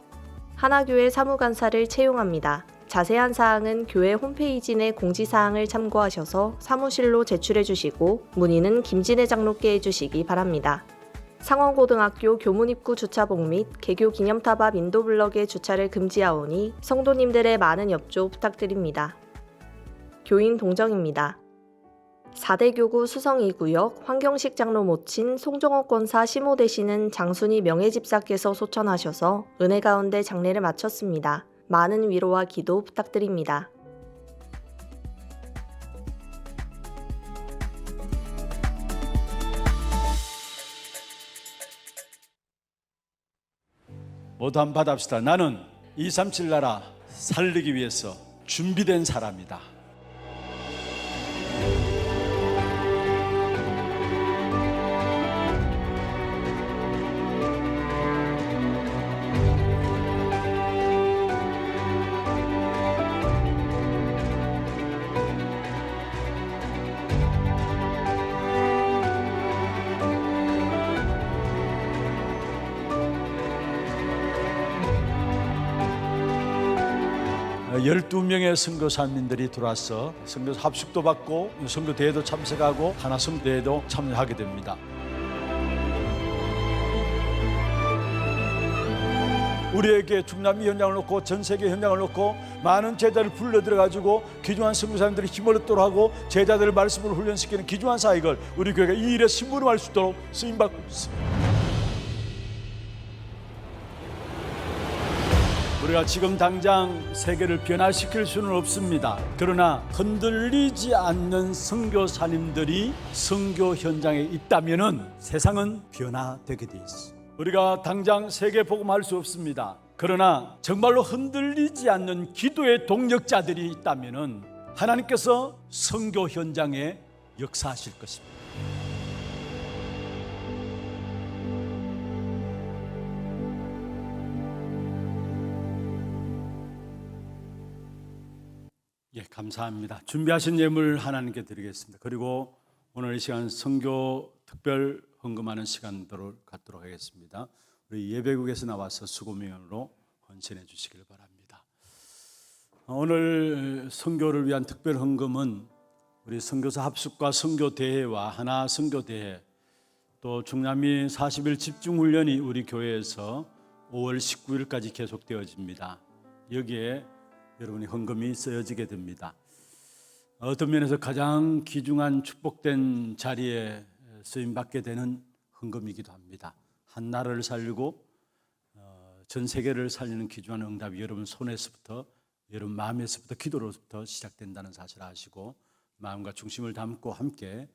하나교회 사무간사를 채용합니다. 자세한 사항은 교회 홈페이지 내 공지사항을 참고하셔서 사무실로 제출해 주시고 문의는 김진애 장로께 해주시기 바랍니다. 상원고등학교 교문입구 주차복 및 개교 기념탑 앞 인도블럭의 주차를 금지하오니 성도님들의 많은 협조 부탁드립니다. 교인 동정입니다. 4대 교구 수성 2구역 황경식 장로 모친 송정옥 권사 시모 되시는 장순이 명예집사께서 소천하셔서 은혜 가운데 장례를 마쳤습니다. 많은 위로와 기도 부탁드립니다. 모두 한번 받아봅시다. 나는 237 나라 살리기 위해서 준비된 사람이다. 어, 12명의 선교사님들이 들어와서 선교 합숙도 받고 선교 대회도 참석하고 하나 선교대회도 참여하게 됩니다. 우리에게 중남미 현장을 놓고 전 세계 현장을 놓고 많은 제자를 불러들여 가지고 귀중한 선교사님들이 힘을 얻도록 하고 제자들을 말씀으로 훈련시키는 귀중한 사역을 우리 교회가 이 일에 심부름할 수 있도록 쓰임받고 있습니다. 우리 우리가 지금 당장 세계를 변화시킬 수는 없습니다. 그러나 흔들리지 않는 선교사님들이 선교 현장에 있다면은 세상은 변화되게 돼 있어. 우리가 당장 세계 복음할 수 없습니다. 그러나 정말로 흔들리지 않는 기도의 동력자들이 있다면은 하나님께서 선교 현장에 역사하실 것입니다. 예, 감사합니다. 준비하신 예물 하나님께 드리겠습니다. 그리고 오늘 이 시간 선교 특별 헌금하는 시간들을 갖도록 하겠습니다. 우리 예배국에서 나와서 수고명으로 헌신해 주시길 바랍니다. 오늘 선교를 위한 특별 헌금은 우리 선교사 합숙과 선교대회와 하나 선교대회, 또 중남미 40일 집중훈련이 우리 교회에서 5월 19일까지 계속되어집니다. 여기에 여러분이 헌금이 쓰여지게 됩니다. 어떤 면에서 가장 귀중한 축복된 자리에 쓰임받게 되는 헌금이기도 합니다. 한 나라를 살리고 전 세계를 살리는 귀중한 응답이 여러분 손에서부터, 여러분 마음에서부터, 기도로부터 시작된다는 사실을 아시고 마음과 중심을 담고 함께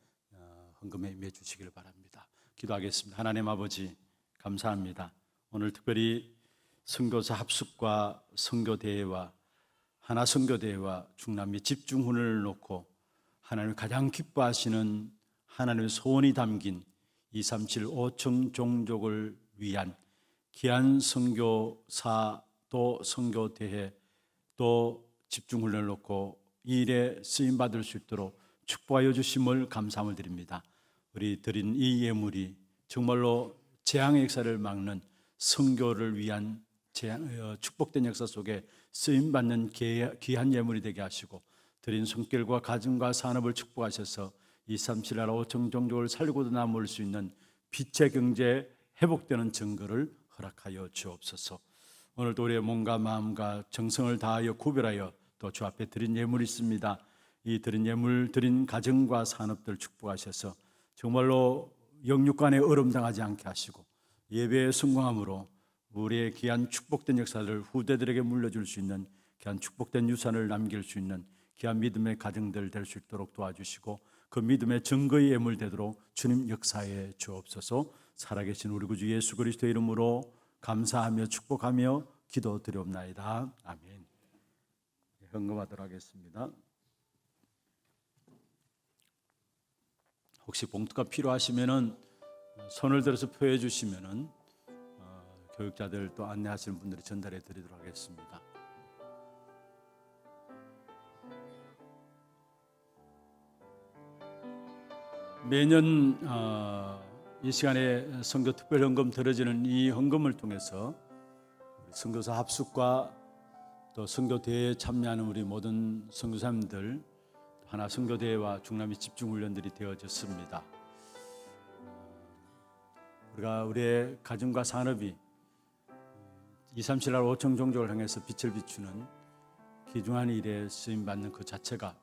헌금에 임해 주시길 바랍니다. 기도하겠습니다. 하나님 아버지, 감사합니다. 오늘 특별히 선교사 합숙과 선교대회와 하나 선교대회와 중남미 집중훈련을 놓고 하나님을 가장 기뻐하시는 하나님의 소원이 담긴 237 5청 종족을 위한 귀한 선교사 또 선교대회 또 집중훈련을 놓고 이 일에 쓰임받을 수 있도록 축복하여 주심을 감사함을 드립니다. 우리 드린 이 예물이 정말로 재앙의 역사를 막는 선교를 위한 축복된 역사 속에 쓰임받는 귀한 예물이 되게 하시고 드린 손길과 가정과 산업을 축복하셔서 237 나라 5천 종족을 살리고도 남을 수 있는 빛의 경제 회복되는 증거를 허락하여 주옵소서. 오늘도 우리의 몸과 마음과 정성을 다하여 구별하여 또 주 앞에 드린 예물이 있습니다. 이 드린 예물 드린 가정과 산업들 축복하셔서 정말로 영육간에 어려움당하지 않게 하시고 예배의 성공함으로 우리의 귀한 축복된 역사를 후대들에게 물려줄 수 있는 귀한 축복된 유산을 남길 수 있는 귀한 믿음의 가정들 될 수 있도록 도와주시고 그 믿음의 증거의 예물 되도록 주님 역사해 주옵소서. 살아계신 우리 구주 예수 그리스도의 이름으로 감사하며 축복하며 기도드리옵나이다. 아멘. 헌금하도록 하겠습니다. 혹시 봉투가 필요하시면은 손을 들어서 표해 주시면은 교육자들 또 안내하시는 분들이 전달해 드리도록 하겠습니다. 매년 이 시간에 선교 특별 헌금 드려지는 이 헌금을 통해서 선교사 합숙과 또 선교대회에 참여하는 우리 모든 선교사님들 하나 선교대회와 중남미 집중훈련들이 되어졌습니다. 우리가 우리의 가정과 산업이 237 나라 5천 종족을 향해서 빛을 비추는 귀중한 일에 쓰임받는 그 자체가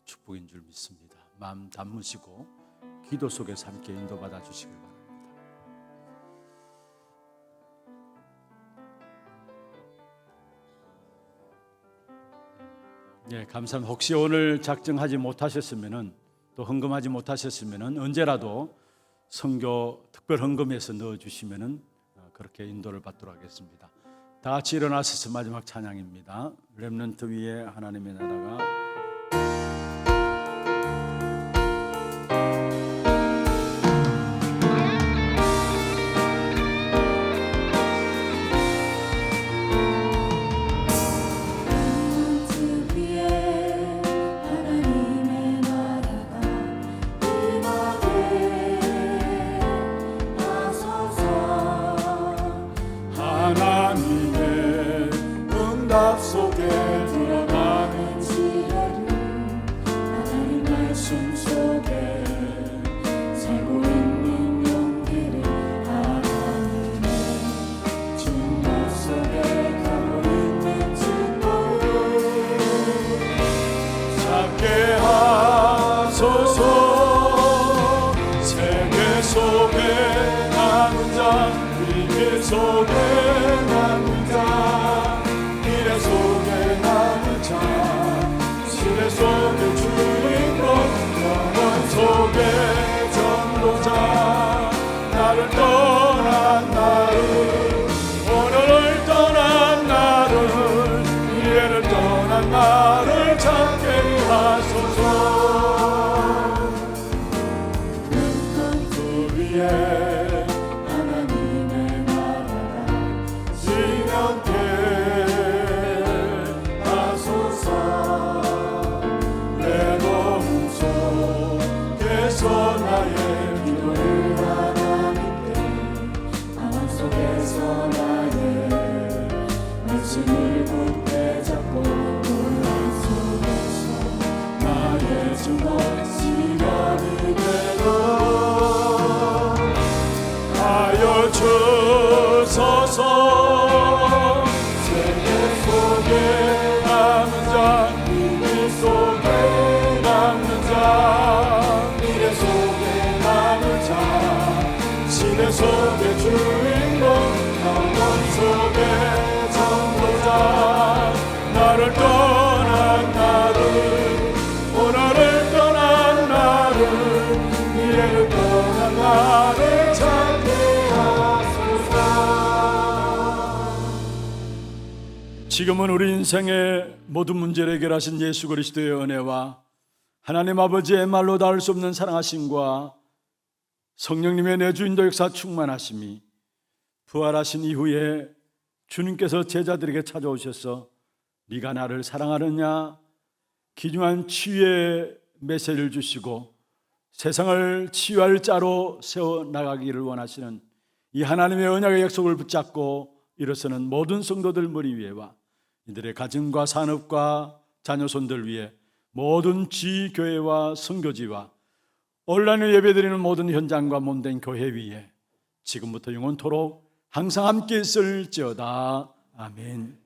축복인 줄 믿습니다. 마음 담으시고 기도 속에서 함께 인도받아 주시길 바랍니다. 네, 감사합니다. 혹시 오늘 작정하지 못하셨으면은 또 헌금하지 못하셨으면은 언제라도 선교 특별 헌금에서 넣어 주시면은 그렇게 인도를 받도록 하겠습니다. 다 같이 일어나셔서 마지막 찬양입니다. 렘넌트 위에 하나님의 나라가 하나님의 응답 속에 들어가는 지혜를 하나님 말씀 속에 살고 있는 용기를 하나님의 증거 속에 가고 있는 증거를 찾게 하소서. 세계 속에 남은 자, 위기 속에 남은 자 속의 주인공 영원 속의 전도자 나를 떠난 나를 오늘을 떠난 나를 미래를 떠난 나를 찾게 하소서. 그 위에 하나님의 나라가 지명케 하소서. 내 몸 속에서 나의 기도를 하나님께 마음 속에서 나의 말씀을 굳게 잡고 논란 속에서 나의 증거 시간이 되도록 하여 주소서. 세계 속에 남은 자 미래 속에 남는 자 미래 속에 남은 자 시대 속의 주인공 영원 속의 전도자 나를 떠난 나를 오늘을 떠난 나를 미래를 떠난 나를 찾게 하소서. 지금은 우리 인생의 모든 문제를 해결하신 예수 그리스도의 은혜와 하나님 아버지의 말로 닿을 수 없는 사랑하심과 성령님의 내주인도 역사 충만하심이 부활하신 이후에 주님께서 제자들에게 찾아오셔서 네가 나를 사랑하느냐 귀중한 치유의 메시지를 주시고 세상을 치유할 자로 세워나가기를 원하시는 이 하나님의 언약의 약속을 붙잡고 일어서는 모든 성도들 머리 위에와 이들의 가정과 산업과 자녀손들 위해 모든 지교회와 선교지와 온라인을 예배드리는 모든 현장과 몸된 교회 위에 지금부터 영원토록 항상 함께 있을지어다. 아멘.